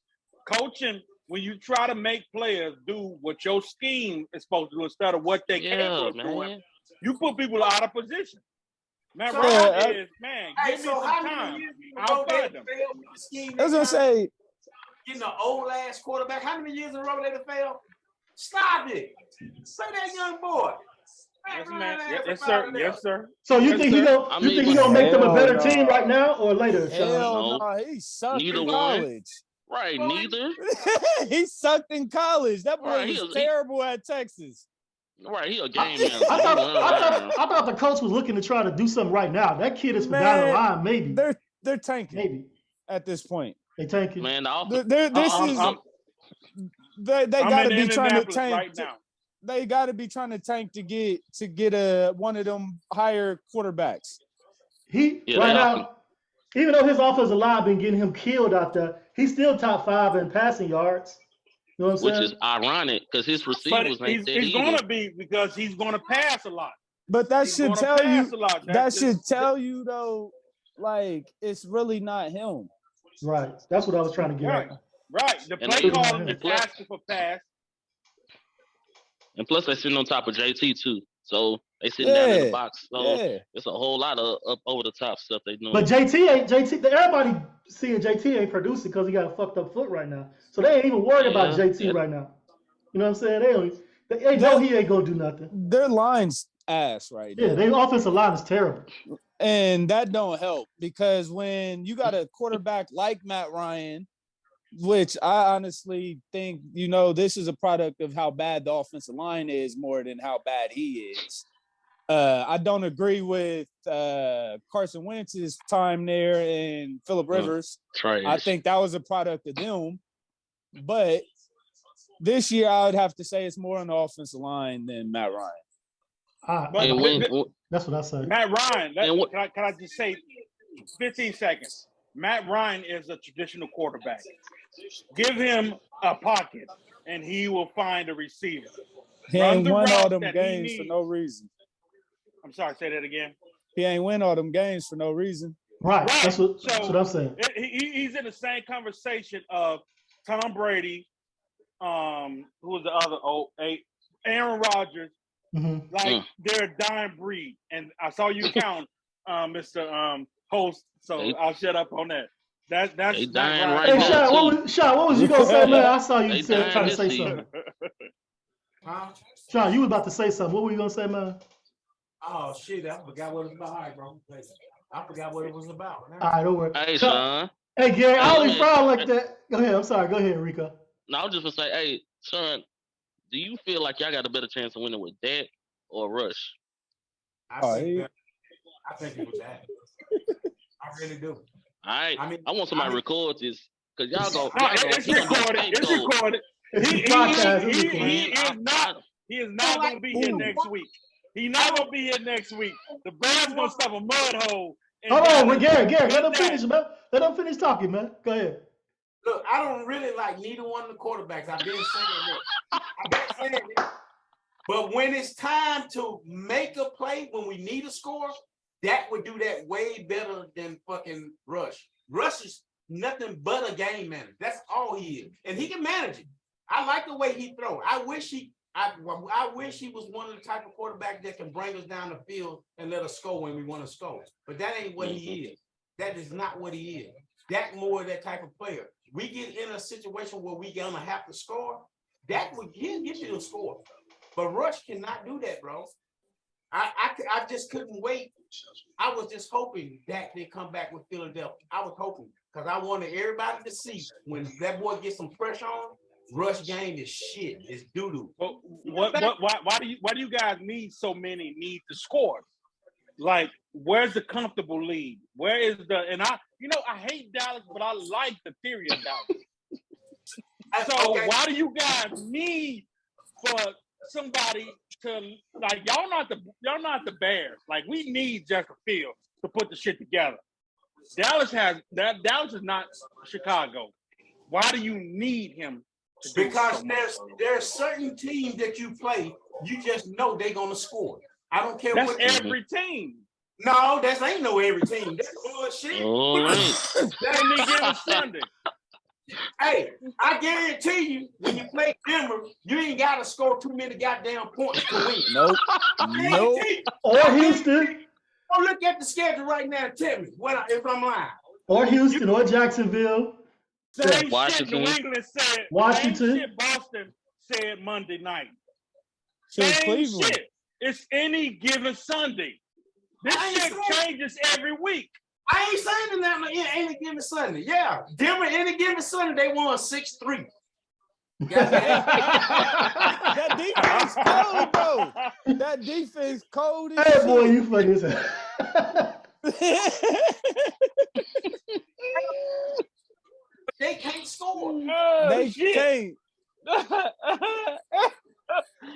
coaching when you try to make players do what your scheme is supposed to do instead of what they capable of doing. You put people out of position. Man, give me some time. I'll find them. I was gonna say, getting an old ass quarterback. How many years in a row they failed? Stop it. Say that young boy. Yes, man. Yes, sir. Yes, sir. So you think he gonna make them a better team right now or later? Hell no, he sucked in college. Right, neither. He sucked in college. That boy was terrible at Texas. Right, he a game man. I thought the coach was looking to try to do something right now. That kid is for down the line, maybe. They're tanking. Maybe at this point. They tanking. Man, they got to be trying to tank right now. They got to be trying to tank to get one of them higher quarterbacks. Now, even though his offensive line been getting him killed out there, he's still top 5 in passing yards. You know what I'm saying? Which is ironic because his receivers ain't that he's going to be because he's going to pass a lot. But that should tell you. That should tell you though, like it's really not him. Right. That's what I was trying to get at. Right. The play calling is asking for pass. And plus, they're sitting on top of JT too, so they sitting down in the box. So it's a whole lot of up over the top stuff they doing. But JT. Everybody seeing JT ain't producing because he got a fucked up foot right now. So they ain't even worried about JT right now. You know what I'm saying? They know he ain't gonna do nothing. Their line's ass right now. Yeah, their offensive line is terrible. And that don't help because when you got a quarterback like Matt Ryan, which I honestly think, this is a product of how bad the offensive line is more than how bad he is. I don't agree with Carson Wentz's time there and Phillip Rivers. I think that was a product of them. But this year, I would have to say it's more on the offensive line than Matt Ryan. That's what I say. Matt Ryan, can I just say 15 seconds? Matt Ryan is a traditional quarterback. Give him a pocket, and he will find a receiver. He ain't won all them games for no reason. I'm sorry, say that again. He ain't win all them games for no reason. Right. That's what I'm saying. He's in the same conversation of Tom Brady, who was the other Aaron Rodgers. Mm-hmm. They're a dying breed. And I saw you count, Mr. Host, so I'll shut up on that. That's dying right hey, now. Sean, what was you gonna say, man? I saw you trying to say something. Sean, you was about to say something. What were you gonna say, man? Oh shit, I forgot what it was about. All right, bro. I forgot what it was about. All right, don't worry. Hey, Sean. Hey, Gary, I always frown like that. Go ahead. I'm sorry. Go ahead, Rico. No, I was just gonna say, hey, Sean, do you feel like y'all got a better chance of winning with Dak or Rush? I think it was that. I really do. All right. I want somebody to record this because y'all go. It's recorded. He is not going to be here next week. He's not going to be here next week. The Browns going to stuff a mud hole. Hold on, Gary, let them finish, man. Let them finish talking, man. Go ahead. Look, I don't really like neither one of the quarterbacks. I've been saying it. But when it's time to make a play, when we need a score, Dak would do that way better than fucking Rush. Rush is nothing but a game manager. That's all he is, and he can manage it. I like the way he throw. I wish he was one of the type of quarterbacks that can bring us down the field and let us score when we want to score. But that ain't what he is. That is not what he is. Dak more that type of player. We get in a situation where we gonna have to score. Dak would get you to score, but Rush cannot do that, bro. I just couldn't wait. I was just hoping Dak did come back with Philadelphia. I was hoping because I wanted everybody to see when that boy gets some pressure on. Rush game is shit. It's doo doo. But why do you guys need so many need to score? Like, where's the comfortable lead? Where is the I hate Dallas, but I like the theory of Dallas. So why do you guys need for somebody to like y'all not the Bears? Like, we need Justin Fields to put the shit together. Dallas is not Chicago. Why do you need him? Because there's certain teams that you play, you just know they're gonna score. I don't care that's what every team. No, that ain't no every team. That's bullshit. All right. That ain't me given Sunday. Hey, I guarantee you, when you play Denver, you ain't gotta score too many goddamn points to win. Nope. Nope. Or Houston. Oh, look at the schedule right now and tell me if I'm lying. Or Houston or Jacksonville. Same Washington. shit New England said. Washington. Same shit Boston said Monday night. Shit, Same Cleveland. shit. It's any given Sunday. This shit changes every week. I ain't saying that any given Sunday. Yeah, Denver any given Sunday they won 6-3. That defense cold, though. That defense cold as Hey, shit. boy, you funny as hell. They can't score. They shit. can't.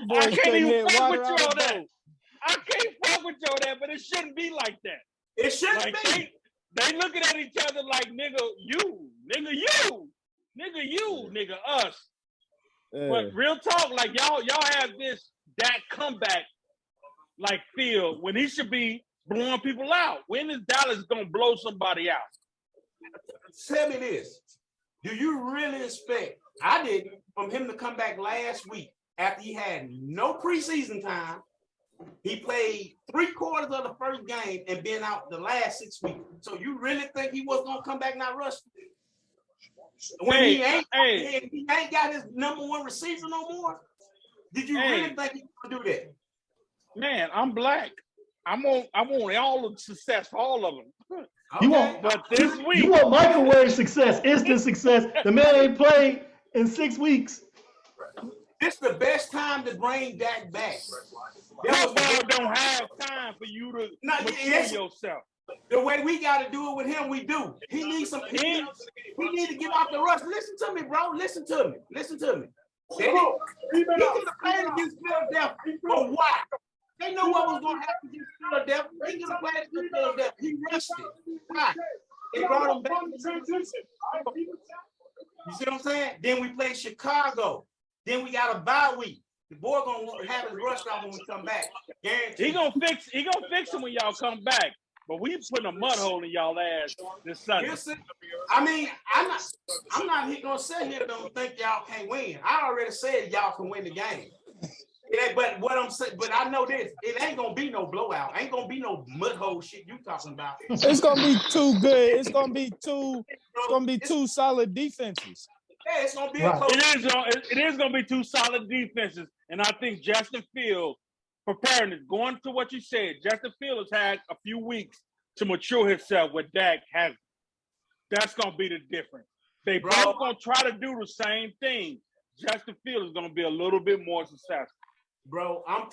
Boy, I can't even hit fuck water with you out on of that. boat. I can't fuck with you on that, but it shouldn't be like that. It shouldn't Like be. they looking at each other like nigga you, nigga you, nigga you, nigga us. Yeah. But real talk, like y'all have this Dak comeback like feel when he should be blowing people out. When is Dallas gonna blow somebody out? Tell me this. Do you really expect, I didn't, from him to come back last week after he had no preseason time? He played 3/4 of the first game and been out the last 6 weeks. So you really think he was gonna come back not rush? When he ain't got his number one receiver no more? Did you really think he was gonna do that? Man, I'm black. I want all the success for all of them. You want, But this week, you want microwave success, instant success. The man ain't played in 6 weeks. This is the best time to bring Dak back. football don't have time for you to mature yourself. The way we got to do it with him, we do. He needs some. He need to get off the rush. Listen to me, bro. Listen to me. He could have played against Philadelphia for what? They know what was going to happen against Philadelphia. He could have played against Philadelphia. He rushed it. Why? They brought him back. You see what I'm saying? Then we play Chicago. Then we got a bye week. The boy gonna have his rush off when we come back. Guaranteed. He gonna fix it when y'all come back. But we putting a mud hole in y'all ass this Sunday. I mean, I'm not gonna sit here and don't think y'all can't win. I already said y'all can win the game. But what I'm saying, but I know this, it ain't gonna be no blowout. Ain't gonna be no mud hole shit you talking about. It's gonna be too good. It's gonna be two solid defenses. Yeah, it's gonna be a close. It is gonna be two solid defenses, and I think Justin Fields preparedness, going to what you said, Justin Fields has had a few weeks to mature himself with Dak hasn't. That's going to be the difference. They both going to try to do the same thing. Justin Fields is going to be a little bit more successful. Bro, I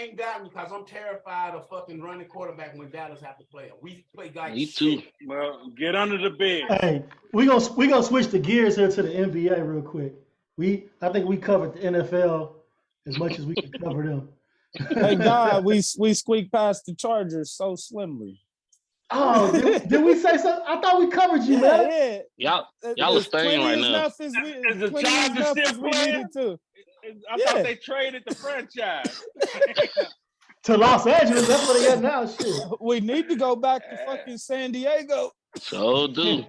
ain't doubting because I'm terrified of fucking running quarterback when Dallas have to play him. We play guys. Me too. Well, get under the bed. Hey, we gonna switch the gears here to the NBA real quick. I think we covered the NFL as much as we can cover them. Thank God we squeaked past the Chargers so slimly. Oh, did we say something? I thought we covered you, man. Yeah. Y'all are staying right now. Is the Chargers still playing? I thought they traded the franchise. To Los Angeles, that's where they at now. Shit. We need to go back to fucking San Diego. So do.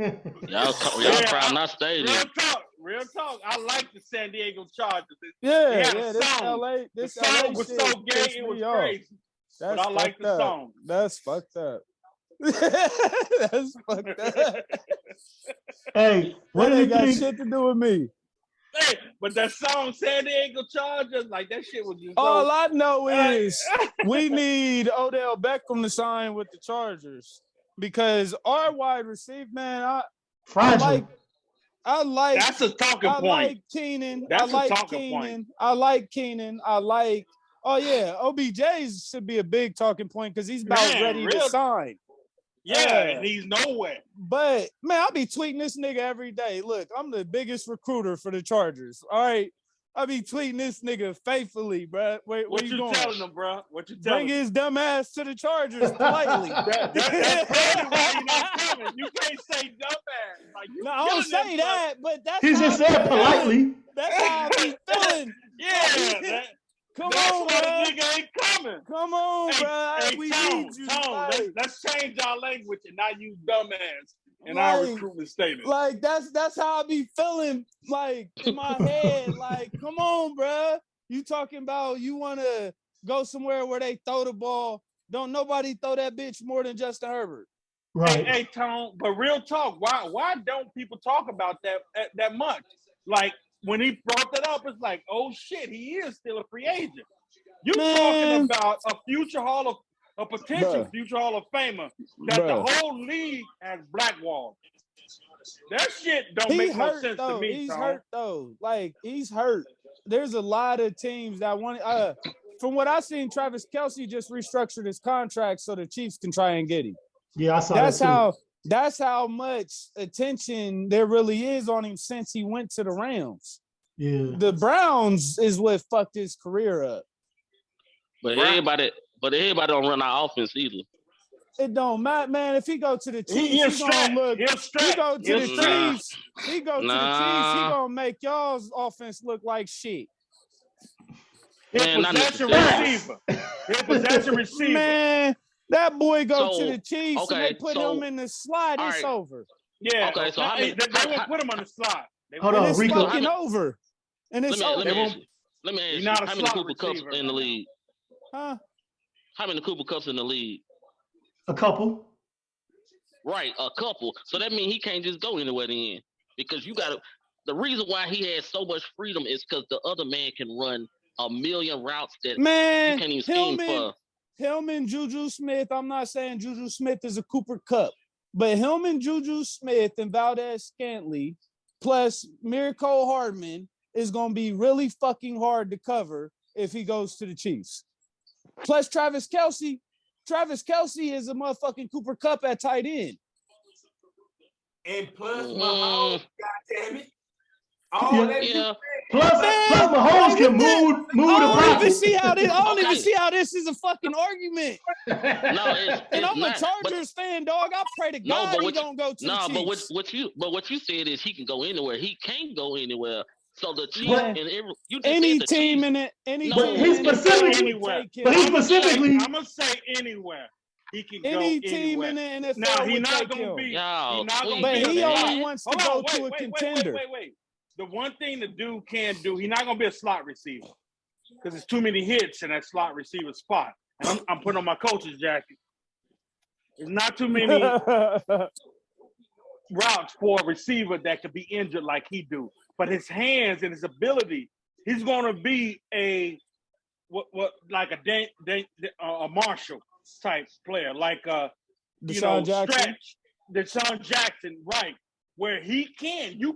Y'all try not stay there. Real talk. I like the San Diego Chargers. Yeah, They had a this song. LA, The this song LA was shit so gay, pissed it was me off. crazy. That's But I like fucked the up. song. That's fucked up. That's fucked up. Hey, what What do ain't you got think? shit to do with me? Hey, but that song San Diego Chargers, like that shit was just All so. I know is we need Odell Beckham to sign with the Chargers because our wide receiver, man, I Fragile. like That's a talking I point. like Keenan. That's a I like talking point. Keenan. I like Keenan. I like. Oh yeah, OBJ should be a big talking point because he's about Man, ready to real- sign. Yeah, and he's nowhere. But man, I'll be tweeting this nigga every day. Look, I'm the biggest recruiter for the Chargers. All right, I'll be tweeting this nigga faithfully, bro. Where What you you going? telling them, bro? What you Bring telling them? his dumb ass to the Chargers politely. That's probably why you're not coming. You can't say dumbass. Like, you No, I don't killing them, say bro. that, but that's He how just I said be politely. feeling. That's how I be feeling. Yeah, Come that's on, why bro. the nigga ain't coming. Come on, Hey, bro. hey, We Tone, need you. Tone, let's change our language and not use dumbass in our Like- recruitment statement. Like that's how I be feeling. Like in my head. Like, come on, bro. You talking about you want to go somewhere where they throw the ball? Don't nobody throw that bitch more than Justin Herbert. Right. Hey, Tone, but real talk, why don't people talk about that much? Like when he brought that up, it's like, oh shit, he is still a free agent. You Man. talking about a potential Bruh. future Hall of Famer that Bruh. the whole league has blackballed. That shit don't He make no hurt sense though. to me, He's Tone. hurt though. Like he's hurt. There's a lot of teams that want. From what I've seen, Travis Kelce just restructured his contract so the Chiefs can try and get him. Yeah, I saw That's that too. how. That's how much attention there really is on him since he went to the Rams. Yeah. The Browns is what fucked his career up. But Right. everybody don't run our offense either. It don't matter, man. If he go to the Chiefs, He'll he gonna stretch. look. He'll He stretch. go to He'll the stretch. Chiefs. He go to the Chiefs. He Nah. gonna make y'all's offense look like shit. He'll Man, not possess a necessarily. receiver. He'll possess a receiver. Man, that boy go So, to the Chiefs and okay, they put so- him in the slide. It's all right. over. Yeah. Okay, so how many- they won't put him on the slot. They Hold won't. on, And it's Rico. fucking over. And it's over. Let me ask You're you, not a how many slot Cooper Cups receiver. in the league? Huh? How many Cooper Cups in the league? A couple. Right, a couple. So that means he can't just go anywhere then. Because you got to, the reason why he has so much freedom is because the other man can run a million routes that you Man, can't even scheme for. Hillman, Juju Smith. I'm not saying Juju Smith is a Cooper Cup, but Hillman, Juju Smith, and Valdez Scantley, plus Miracle Hardman is going to be really fucking hard to cover if he goes to the Chiefs. Plus Travis Kelce. Travis Kelce is a motherfucking Cooper Cup at tight end. And plus, Mm. Mahomes, goddamn it. All that Yeah. Plus Mahomes can move I the don't even pocket. see how this. I don't even Okay. see how this is a fucking argument. No, it's And I'm not. a Chargers fan, dog. I pray to No, God but he what you- don't go to No, the but Chiefs. what you said is he can go anywhere. He can't go anywhere. So the Chiefs But and you just Any said the team Chiefs. in it, any No. team But in he the specifically- NFL would take him. But he specifically, I'm gonna say anywhere. He can Any go team anywhere. in the NFL Now he would not take gonna him. be. Y'all He not gonna tweaking, But be. he man. only wants to Hold go on, to a contender. Wait. The one thing the dude can't do, he's not gonna be a slot receiver because there's too many hits in that slot receiver spot. And I'm putting on my coach's jacket. There's not too many routes for a receiver that could be injured like he do. But his hands and his ability, he's gonna be a like a Marshall type player, like Deshaun Jackson. stretch Deshaun Jackson, right? Where you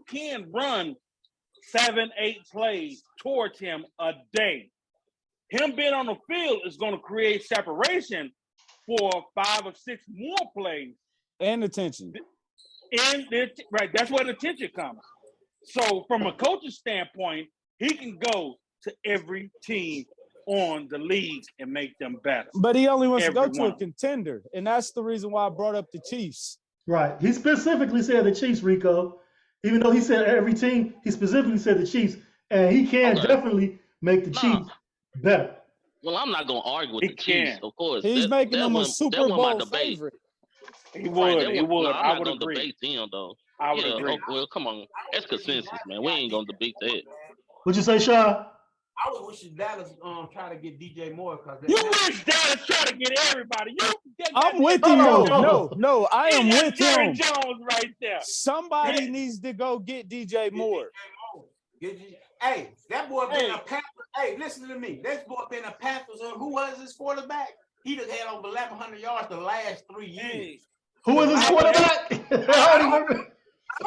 can run 7-8 plays towards him a day. Him being on the field is going to create separation for 5 or 6 more plays. And attention. Right, that's where the attention comes. So from a coach's standpoint, he can go to every team on the league and make them better. But he only wants to go to a Everyone. contender. And that's the reason why I brought up the Chiefs. right. He specifically said the Chiefs, Rico. Even though he said every team, he specifically said the Chiefs. And he can Okay. definitely make the Nah. Chiefs better. Well, I'm not gonna argue with He the Chiefs, can. of course. He's making them a Super Bowl debate. favorite. He Right, would. that He one, would. no, I I'm would not gonna agree. debate them though. I would Yeah, agree. well, come on, that's consensus, man. We ain't gonna debate that. What you say, Sean? I was wishing Dallas try to get DJ Moore because You wish Dallas try to get everybody. I'm with Hold him. on, No, hold no, on. no. I am That's with Jerry him. Jones right there. Somebody needs to go get DJ Moore. Hey, that boy been Hey. a Panthers. Hey, listen to me. That boy been a Panthers. Who was his quarterback? He done had over 1,100 yards the last 3 years. Who was his quarterback? I don't remember.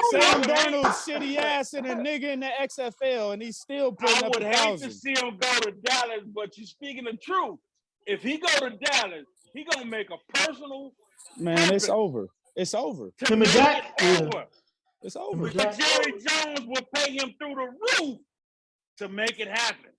Sam Darnold's shitty ass and a nigga in the XFL, and he's still putting I up would hate to 1,000. see him go to Dallas, but you're speaking the truth. If he go to Dallas, he gonna make a personal Man, it's over. It's over. to Him and make Dak? it Yeah. over. It's Him over. and But Dak? Jerry Jones will pay him through the roof to make it happen.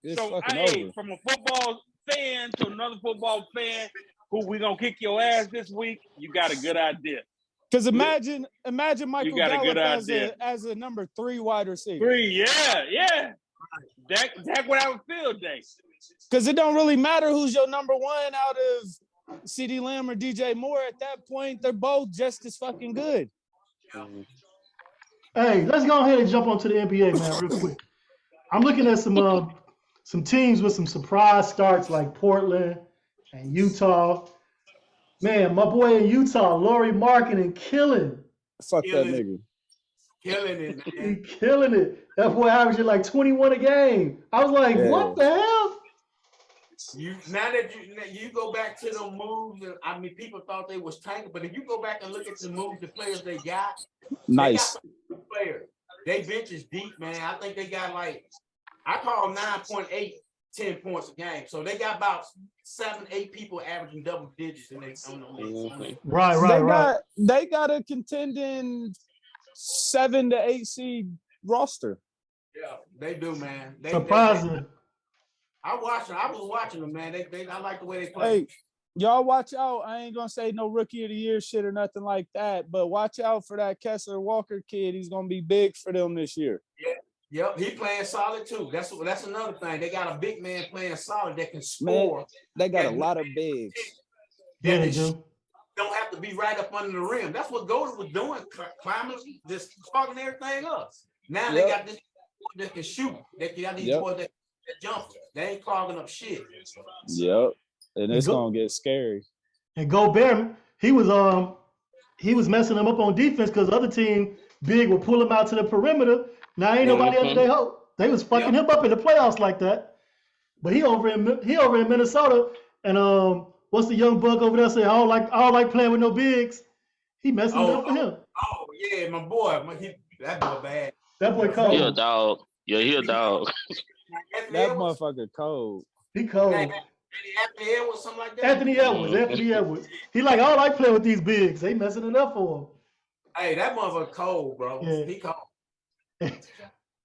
It's So, fucking hey, over. from a football fan to another football fan who we gonna kick your ass this week, you got a good idea. Because imagine Michael got a Gallup good as idea. a number 3 wide receiver. 3, yeah. Dak would have a field day. Because it don't really matter who's your number 1 out of CeeDee Lamb or DJ Moore. At that point, they're both just as fucking good. Hey, let's go ahead and jump onto the NBA, man, real quick. I'm looking at some teams with some surprise starts like Portland and Utah. Man, my boy in Utah, Lauri Markkanen, killing. Fuck that Killing. nigga. Killing it, He man. killing it. That boy averaging like 21 a game. I was like, Yeah. what the hell? Now that you go back to the moves, I mean, people thought they was tanking, but if you go back and look at the moves, the players they got, Nice. they got some good players. They bench is deep, man. I think they got like, I call 9.8, 10 points a game. So they got about 7, 8 people averaging double digits in their Mhm. Right. They got a contending 7 to 8 seed roster. Yeah, they do, man. Surprising. I was watching them, man. I like the way they play. Hey, y'all watch out. I ain't gonna say no rookie of the year shit or nothing like that, but watch out for that Kessler Walker kid. He's gonna be big for them this year. Yep, he playing solid too. That's another thing. They got a big man playing solid that can score. They got a lot of bigs. Yeah, they do. Don't have to be right up under the rim. That's what Golden was doing, climbing, just fucking everything up. Now they got this boy that can shoot. They got these boys that jump. They ain't clogging up shit. Yep. And it's gonna get scary. And Gobert, he was messing them up on defense because the other team big would pull him out to the perimeter. Now ain't nobody under their hope. They was fucking him up in the playoffs like that. But he over in Minnesota, and what's the young buck over there say? I don't like playing with no bigs. He messing it up for him. Oh yeah, my boy, that boy bad. That boy cold. He a dog. Yeah, he a dog. That motherfucker cold. He cold. Anthony Edwards, something like that. Anthony Edwards. He like, I don't like playing with these bigs. They messing it up for him. Hey, that motherfucker cold, bro. Yeah. He cold.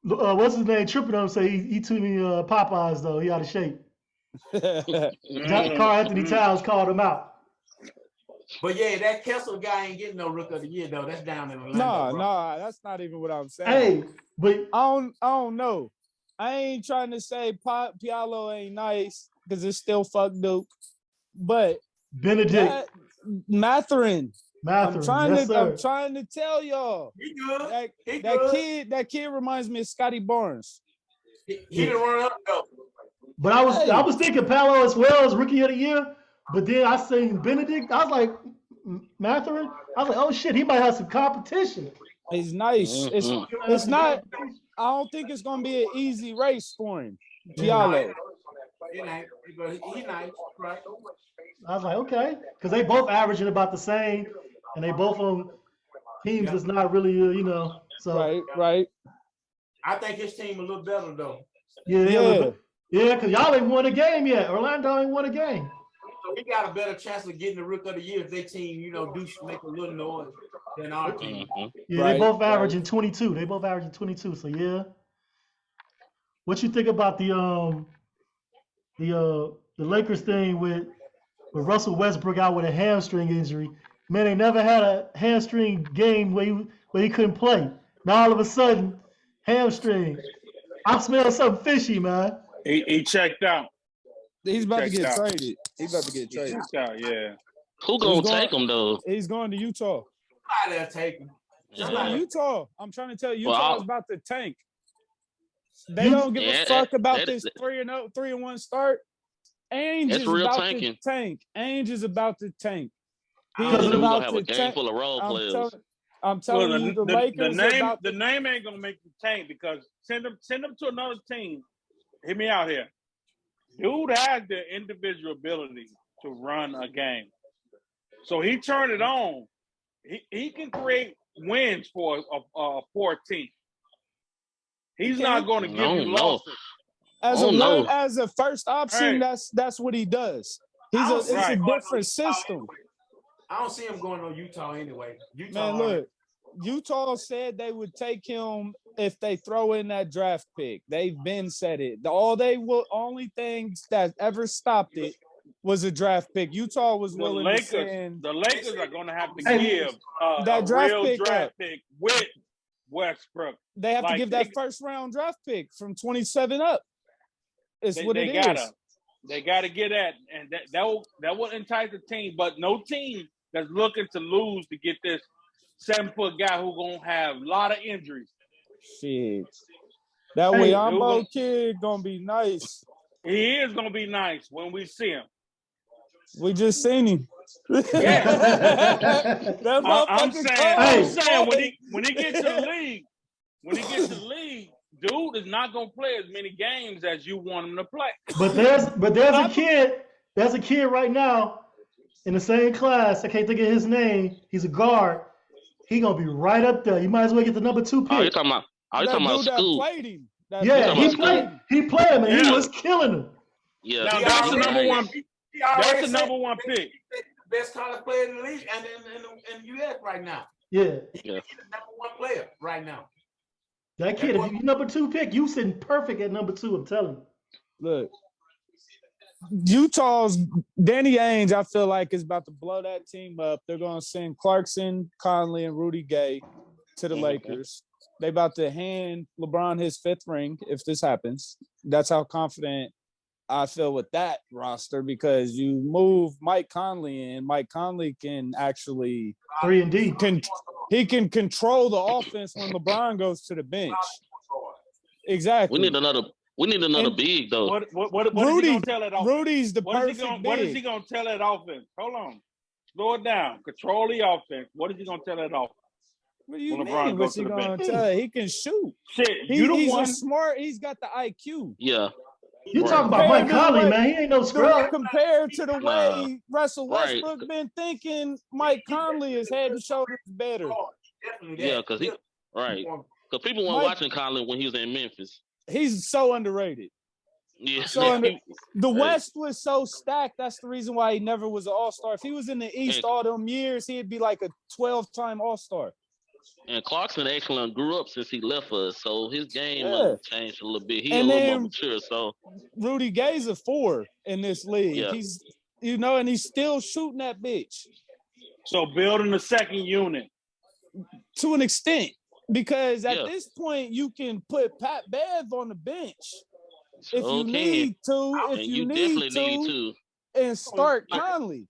What's his name? Tripping on say he too many Popeyes though. He out of shape. Carl Anthony Towns called him out. But yeah, that Kessler guy ain't getting no Rook of the Year though. That's down in Orlando. Nah, that's not even what I'm saying. Hey, but I don't know. I ain't trying to say Pialo ain't nice because it's still fuck Duke, but Benedict Mathurin. I'm Mathurin, trying to tell y'all. He good. That kid reminds me of Scotty Barnes. He didn't run up though. But I was thinking Paolo as well as Rookie of the Year, but then I seen Benedict. I was like, Mathurin. I was like, oh shit, he might have some competition. He's nice. It's not. I don't think it's gonna be an easy race for him. Pialo. He nice, right? I was like, okay, because they both averaging about the same, and they both on teams that's not really, So Right. I think his team a little better though. Yeah, because y'all ain't won a game yet. Orlando ain't won a game. So we got a better chance of getting the Rook of the Year if their team, do make a little noise than our team. Yeah, they both averaging 22. So yeah. What you think about the Lakers thing with Russell Westbrook out with a hamstring injury? Man, they never had a hamstring game where he couldn't play. Now all of a sudden, hamstring. I smell something fishy, man. He checked out. He's about to Checked get out. traded. He's about to get traded. Checked out, yeah. Who gonna take him though? He's going to Utah. Somebody take him. He's going to Utah. I'm trying to tell you, Well, Utah is about to tank. They don't give a fuck about this 3-0, 3-1 start. Ainge That's is real about tanking. to tank. Ainge is about to tank. He I is think we're about gonna have to a game tank. full of role players. I'm telling you, the Lakers are about the to name ain't gonna make you tank because send them to another team. Hear me out here. Dude has the individual ability to run a game. So he turned it on. He can create wins for a poor team. He's not going to give you losses. As a first option, Hey. that's what he does. It's a different system. I don't see him going on Utah anyway. Man, look, Utah said they would take him if they throw in that draft pick. They've been said it. Only things that ever stopped it was a draft pick. Utah was willing to send. The Lakers are going to have to give that a draft real pick draft pick with Westbrook. They have to give that first round draft pick from 27 up. It's what it is. They got to get that, and that will entice the team. But no team that's looking to lose to get this 7-foot guy who gonna have a lot of injuries. Shit, that Wayambo kid gonna be nice. He is gonna be nice when we see him. We just seen him. Yeah. I'm saying when he gets to the league, dude is not gonna play as many games as you want him to play. But there's a kid right now in the same class. I can't think of his name. He's a guard. He gonna be right up there. You might as well get the number 2 pick. Oh, you talking about school? He played him and he was killing him. Yeah, now, that's the number one. That's the number one pick. Best college player in the league and in US right now. Yeah. He's the number 1 player right now. That kid, if you number 2 pick, you sitting perfect at number 2. I'm telling you. Look, Utah's Danny Ainge, I feel like, is about to blow that team up. They're going to send Clarkson, Conley, and Rudy Gay to the Lakers. They about to hand LeBron his 5th ring if this happens. That's how confident I feel with that roster, because you move Mike Conley in. Mike Conley can actually 3 and D. He can control the offense when LeBron goes to the bench. Exactly. We need another big though. What is he gonna tell that offense? Rudy's the perfect What is big. he gonna tell that offense? Hold on, slow it down. Control the offense. What is he gonna tell that offense? What do you when mean? LeBron What's goes he to the gonna bench? tell? He can shoot. Shit, He's a smart. He's got the IQ. Yeah. You talking about Mike Conley, man? He ain't no scrub. Compared to the way Russell Westbrook been thinking, Mike Conley is head and shoulders better. Yeah, because people weren't watching Conley when he was in Memphis. He's so underrated. Yeah. The West was so stacked. That's the reason why he never was an All-Star. If he was in the East all them years, he'd be like a 12-time All-Star. And Clarkson actually grew up since he left us, so his game changed a little bit. He's a And little then more mature. So Rudy Gay's a 4 in this league. Yeah. He's and he's still shooting that bitch. So building the second unit. To an extent, because at this point you can put Pat Bev on the bench if you need to, and you definitely need to, and start Conley.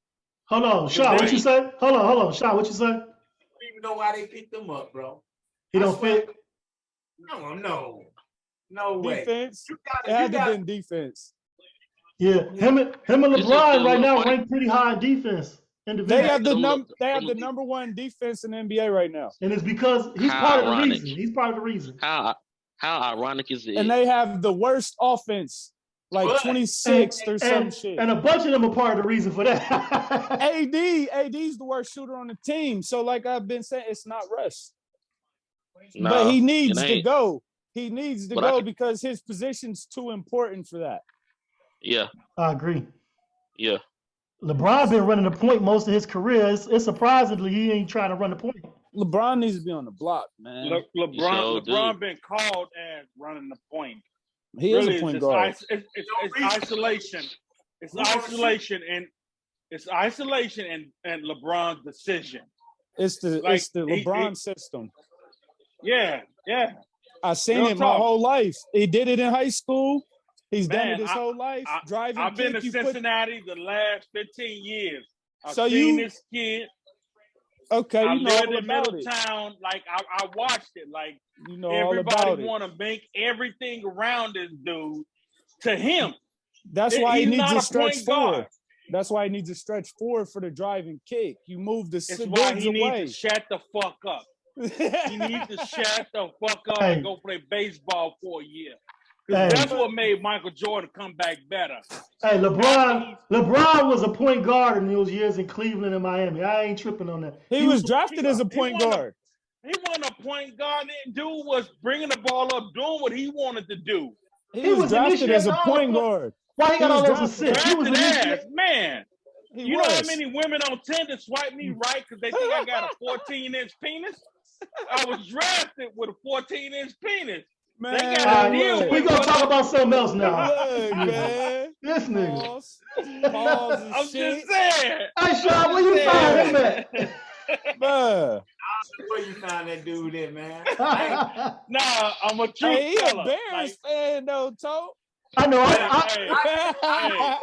Hold on, Shaw, what you say? Hold on, Shaw, what you say? I don't even know why they picked him up, bro. He don't fit. No way. Defense. It had to been defense. Yeah, him and LeBron right now ranked pretty high in defense. They have the number 1 defense in the NBA right now, and it's because he's part of the reason. He's part of the reason. How ironic is it? and they have the worst offense, like 26th or some shit. And a bunch of them are part of the reason for that. AD's the worst shooter on the team. So, like I've been saying, it's not Russ, but he needs to go. He needs to go because his position's too important for that. Yeah, I agree. Yeah. LeBron been running the point most of his career. It's surprisingly he ain't trying to run the point. LeBron needs to be on the block, man. LeBron been called as running the point. He is a point guard. It's isolation. It's isolation and LeBron's decision. It's the LeBron system. Yeah. I seen it my whole life. He did it in high school. He's done Man, it his whole life. Driving I've been kick, to you put- Cincinnati the last 15 years. I've So seen you- this kid. Okay, I you know lived all in about it. Middletown. Like I watched it. Like You know all everybody about it. want to make everything around this dude to him. That's why he He's needs not to a stretch point guard. forward. That's why he needs to stretch forward for the driving kick. You move the It's why goods he away. needs to shut the fuck up. He needs to shut the fuck up Hey. and go play baseball for a year. 'Cause Hey. that's what made Michael Jordan come back better. Hey, LeBron was a point guard in those years in Cleveland and Miami. I ain't tripping on that. He was drafted as a point he wasn't a- guard. He wasn't a point guard. That dude was bringing the ball up, doing what he wanted to do. He was drafted as a initiating all point the- guard. Why he got all was those drafted. assists? He was Drafted ass, initiating. man. He You know how was. many women on Tinder swipe me right because they think I got a 14-inch penis? I was drafted with a 14-inch penis. Man, They All got right, to deal look, we with gonna what- talk about something else now. look, man. This nigga. Pause and I'm shit. just saying. Hey, Sean, where you find him at? Man. Where you found that dude at, man? Nah, I'm a true Hey, he a fella. Bears fan though, Toe. I know.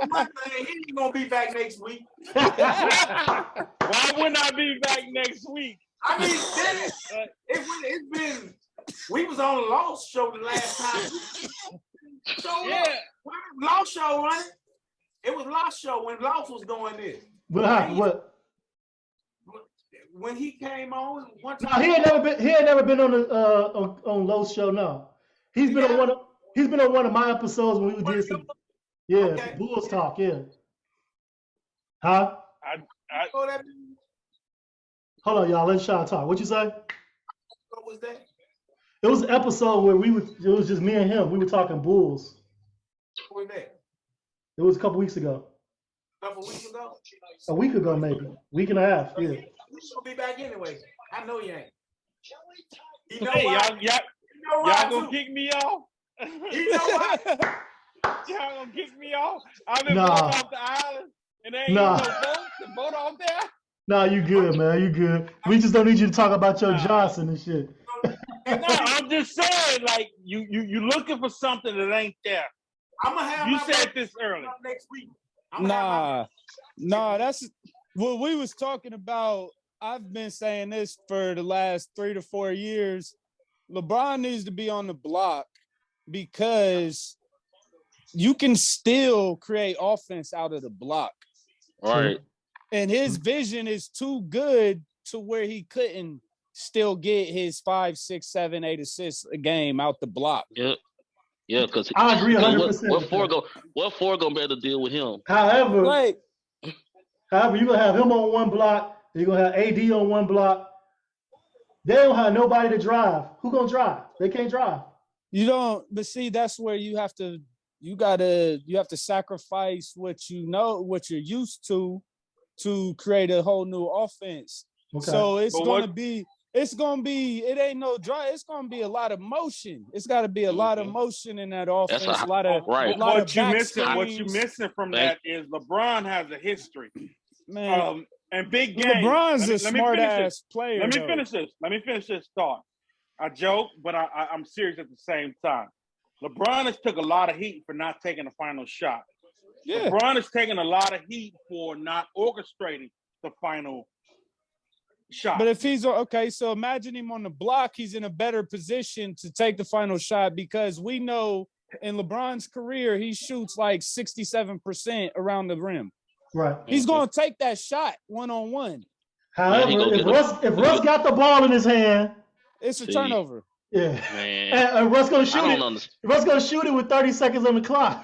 One thing, he ain't gonna be back next week. Why wouldn't I be back next week? I mean, it's been. We was on a Lost show the last time. So Yeah. Lost show, right? It was Lost show when Lost was doing this. What? When he came on one No, time, he ain't never been on the on Lowe's show. No, he's been on one of my episodes when we did some. Yeah, Okay. Bulls talk. Yeah. Huh? Oh, that Hold on, y'all. Let Sean talk. What you say? what was that? It was an episode where it was just me and him. We were talking Bulls. What was that? It was a couple weeks ago. A couple weeks ago. A week ago, maybe. Week and a half. Yeah. We should be back anyway. I know you ain't. You know Hey, why? y'all You know why gonna too? kick me off? You know why? Y'all gonna kick me off? I've been Nah. voted off the island, and there ain't Nah. no vote to vote off there. Nah, you good, man. You good. We just don't need you to talk about your Johnson and shit. No, I'm just saying, like you looking for something that ain't there. I'm gonna have You my said vote this early. next week. I'm gonna have Nah, that's what we was talking about. I've been saying this for the last 3 to 4 years. LeBron needs to be on the block because you can still create offense out of the block. Right. And his vision is too good to where he couldn't still get his 5, 6, 7, 8 assists a game out the block. Yeah. Yeah, because I agree 100%. what four gonna be able to deal with him? However, Like, you're gonna have him on one block, you're gonna have AD on one block. They don't have nobody to drive. Who gonna drive? They can't drive. you don't, but see, that's where you have to sacrifice what you know, what you're used to create a whole new offense. Okay. So it's But gonna be, it ain't no drive. It's gonna be a lot of motion. It's got to be a lot of motion in that offense. That's A lot of right. a lot What of you back missing? What you screens. missing from that is LeBron has a history. Man, And big game. LeBron's a Let me smart finish ass player. Let me though. finish this. Let me finish this thought. I joke, but I'm serious at the same time. LeBron has took a lot of heat for not taking the final shot. Yeah. LeBron is taking a lot of heat for not orchestrating the final shot. But if he's okay, so imagine him on the block, he's in a better position to take the final shot because we know in LeBron's career, he shoots like 67% around the rim. Right. He's going to take that shot one-on-one. However, he gonna if Russ got the ball in his hand, It's a See. turnover. yeah, Man, and Russ gonna I shoot don't it. understand. Russ gonna shoot it with 30 seconds on the clock.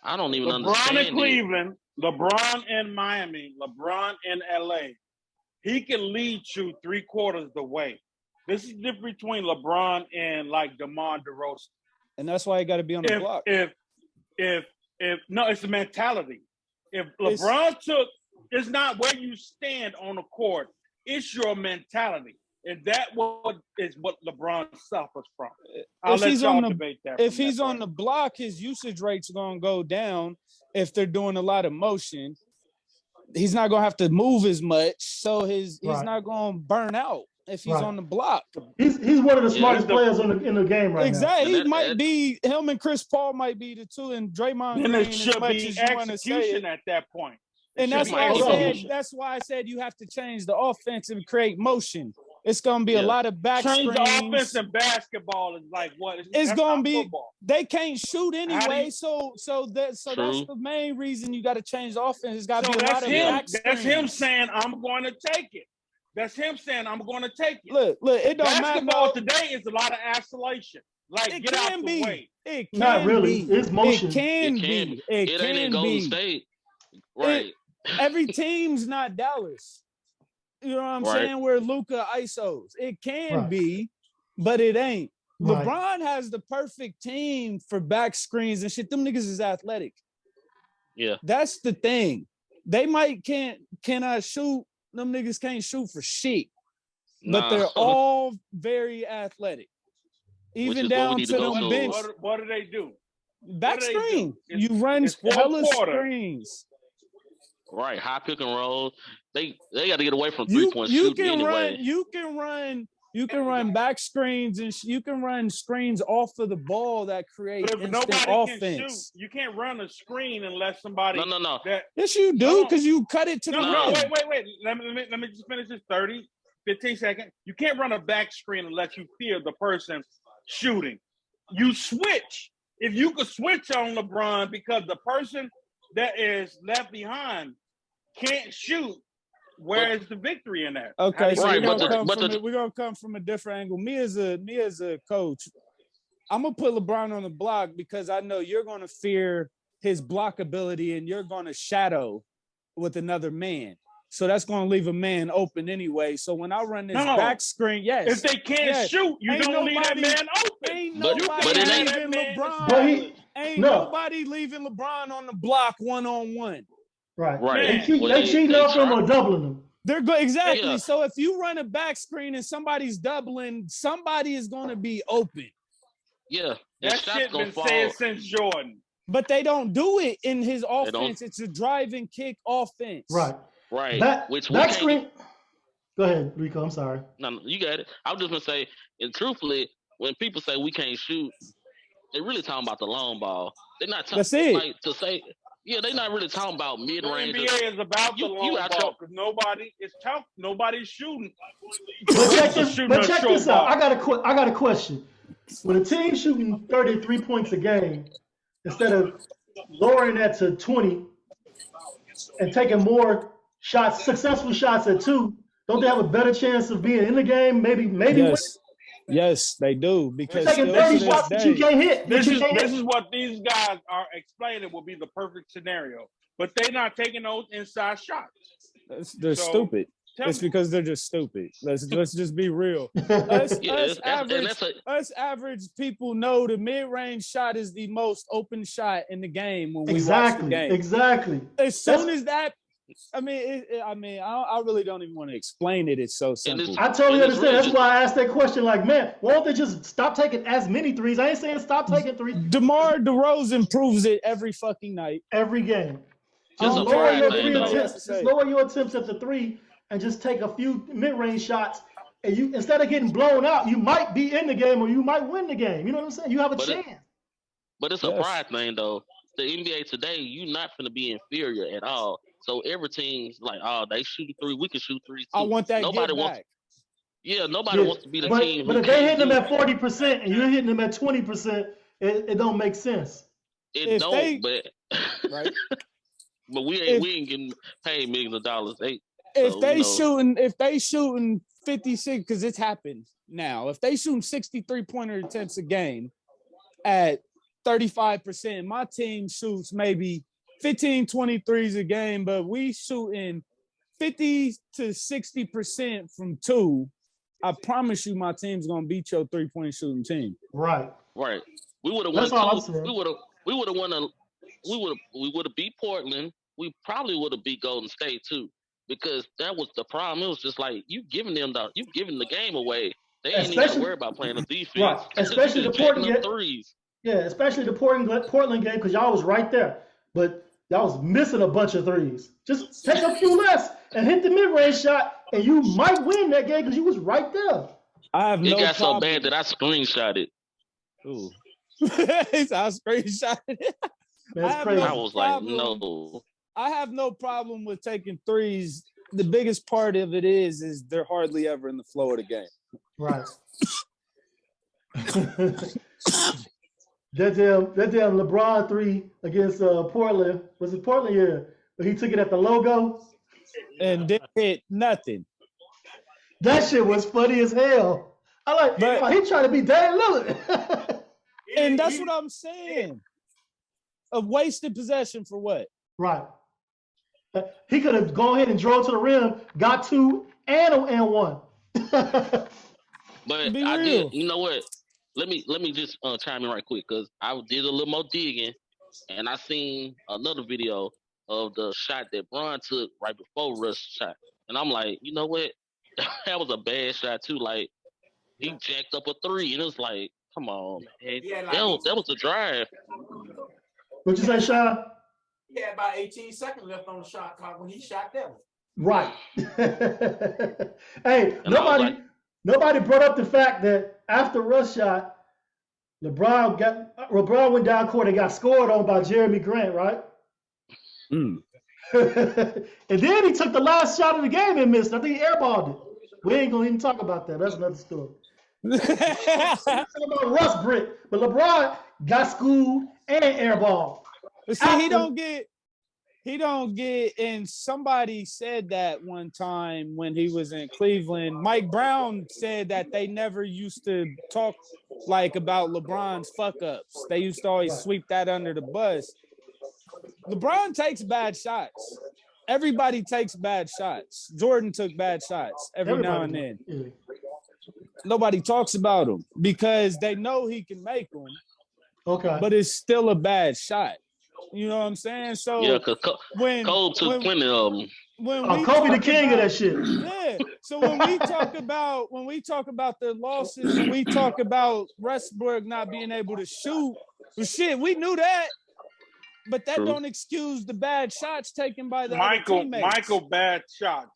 I don't even LeBron understand in it. Cleveland, LeBron in Miami, LeBron in LA. He can lead you 3/4 the way. This is the difference between LeBron and like DeMar DeRozan. And that's why he got to be on the block. No, it's the mentality. If LeBron it's not where you stand on the court, it's your mentality. And that is what LeBron suffers from. I'll If let he's y'all on the- debate that. If from he's that on the point. block, his usage rate's going to go down if they're doing a lot of motion. He's not going to have to move as much, so he's Right. not going to burn out. if he's Right. on the block. He's one of the Yeah, smartest the- players in the game right Exactly. And He that- might that- be him and Chris Paul might be the two, and Draymond Then Green it as should much be as you want to say execution it. at that point. And should that's be why I execution. said you have to change the offense and create motion. It's gonna be a Yeah. lot of back Change the offense screens. in basketball is like what? It's That's gonna not be football. they can't shoot anyway, you- so that's True. the main reason you got to change the offense. It's got to So be a lot that's of him. back That's him screens. saying, "I'm going to take it." That's him saying, "I'm going to take it." Look, it don't matter. Basketball No, today is a lot of isolation. Like, it get out can the be. way. It can Not really. be. It's motion. It can It can be. It It ain't in can Golden be. State. Right. Every team's not Dallas. You know what I'm Right. saying? Where Luka ISOs. It can Right. be, but it ain't. Right. LeBron has the perfect team for back screens and shit. Them niggas is athletic. Yeah. That's the thing. They cannot shoot. Them niggas can't shoot for shit. But Nah. they're all very athletic. Even is what we down need to to go them to. bench. What do they do? Back do they do? screen. It's- You run it's fourth hella quarter. screens. Right. High pick and roll. They got to get away from You 3-point you shooting can anyway. you can run back screens and you can run screens off of the ball that create But if instant nobody can shoot, offense. you can't run a screen unless somebody No. that. Yes, you do, No. because you cut it to the No, rim. wait. Let me just finish this 30, 15 seconds. You can't run a back screen unless you fear the person shooting. You switch. If you could switch on LeBron because the person that is left behind can't shoot, where is the victory in that? Okay, How do so you Right, we're but gonna, the- come but from the- it. We're gonna come from a different angle. Me as a coach, I'm gonna put LeBron on the block because I know you're gonna fear his block ability and you're gonna shadow with another man. So that's gonna leave a man open anyway. So when I run this No. back screen, yes, If they can't yes. shoot, you Ain't don't leave that nobody- man open. ain't But- nobody but it ain't- leaving LeBron. But he- Ain't No. nobody leaving LeBron on the block 1-on-1. Right. Right. They cheat, Well, they cheating off him or try- doubling him. They're good, exactly. Yeah. So if you run a back screen and somebody's doubling, somebody is going to be open. Yeah. And That shots shit gonna been fall. said since Jordan. But they don't do it in his don't. offense. It's a drive and kick offense. Right. Right. Back, Which we back can't- screen. Go ahead, Rico. I'm sorry. No, you got it. I was just gonna say, and truthfully, when people say we can't shoot, they really talking about the long ball. They're not talking That's it. like to say, yeah, they're not really talking about mid The range. NBA is about the You long out ball your- because nobody is tough. Nobody's shooting. But check this, Shooting but a check short this out. ball. I got a question. When a team shooting 33 points a game, instead of lowering that to 20 and taking more shots, successful shots at 2, don't they have a better chance of being in the game? Maybe Yes. Yes, they do. Because taking still 30 to shots this that you day, can't hit. This that you is can't this hit. is what these guys are explaining will be the perfect scenario, but they're not taking those inside shots. they're So, stupid. Tell It's me. because they're just stupid. Let's just be real. Us, Yeah, us and average, that's a us average people know the mid-range shot is the most open shot in the game when we watch the Exactly. game. Exactly. As soon as that, I really don't even want to explain it. It's so And it's- simple. I totally And it's understand. That's really- why I asked that question. Like, man, why don't they just stop taking as many threes? I ain't saying stop taking threes DeMar DeRozan proves it every fucking night. every game. I Just don't It's a lower pride your thing, three though. attempts. Just lower your attempts at the 3 and just take a few mid-range shots. And you, instead of getting blown out, you might be in the game or you might win the game. You know what I'm saying? You have a But it- chance. But it's a Yes. pride thing, though. The NBA today, you not going to be inferior at all. So every team's like, oh, they shoot 3, we can shoot 3 too. I want that Nobody get wants. back. Yeah, nobody Yeah, wants to be the but, team. but who if they're can't hitting them do at 40% and you're hitting them at 20%, it don't make sense. it. if Don't, they- but Right? but we If- ain't getting paid millions of dollars. If So, they you know. shooting 56, because it's happened now. If they shooting 63 pointer attempts a game at 35%, my team shoots maybe 15, 23s a game, but we shooting 50 to 60% from 2. I promise you my team's gonna beat your 3-point shooting team. Right. Right. We would have won That's all I'm two. saying. We would have won we would have beat Portland. We probably would have beat Golden State too. Because that was the problem. It was just like you giving the game away. They ain't even Especially- worried about playing the defense. Right. Especially the Just jacking Portland up threes. Yeah, especially the Portland game because y'all was right there. But y'all was missing a bunch of threes. Just take a few less and hit the mid-range shot and you might win that game because you was right there. I have It no got so problem. bad that I screenshot it. Ooh. It's I screenshot it. Man, it's have crazy. no I was like, problem. no. I have no problem with taking threes. The biggest part of it is they're hardly ever in the flow of the game. Right. that damn LeBron 3 against Portland. Was it Portland? Yeah. But he took it at the logo. And didn't hit nothing. That shit was funny as hell. I like, But- oh, he trying to be Dan Lillard. And that's what I'm saying. A wasted possession for what? Right. He could have gone ahead and drove to the rim, got 2 and 1. But Be I real. did. You know what? Let me just chime in right quick because I did a little more digging, and I seen another video of the shot that Bron took right before Russ shot, and I'm like, you know what? That was a bad shot too. Like he jacked up a 3, and it was like, come on, man. Yeah, like- that was a drive. What you say, Sean? He had about 18 seconds left on the shot clock when he shot that one. Right. Hey, And I was nobody brought up the fact that after Russ shot, LeBron went down court and got scored on by Jeremy Grant, right? Mm. And then he took the last shot of the game and missed. I think he airballed it. We ain't gonna even talk about that. That's another story. Talk about Russ Brick, but LeBron got schooled and airballed. But see, he don't get, and somebody said that one time when he was in Cleveland. Mike Brown said that they never used to talk like about LeBron's fuck ups. They used to always sweep that under the bus. LeBron takes bad shots. Everybody takes bad shots. Jordan took bad shots every now and then. Yeah. Nobody talks about him because they know he can make them, Okay. but it's still a bad shot. You know what I'm saying? So Yeah, because when Cole took plenty of them. when Oh, we Kobe the talk king of about- that shit. Yeah. So when we talk about the losses and we talk about Westbrook not being able to shoot, well, shit, we knew that. But that True. don't excuse the bad shots taken by the other Michael, teammates. bad shots.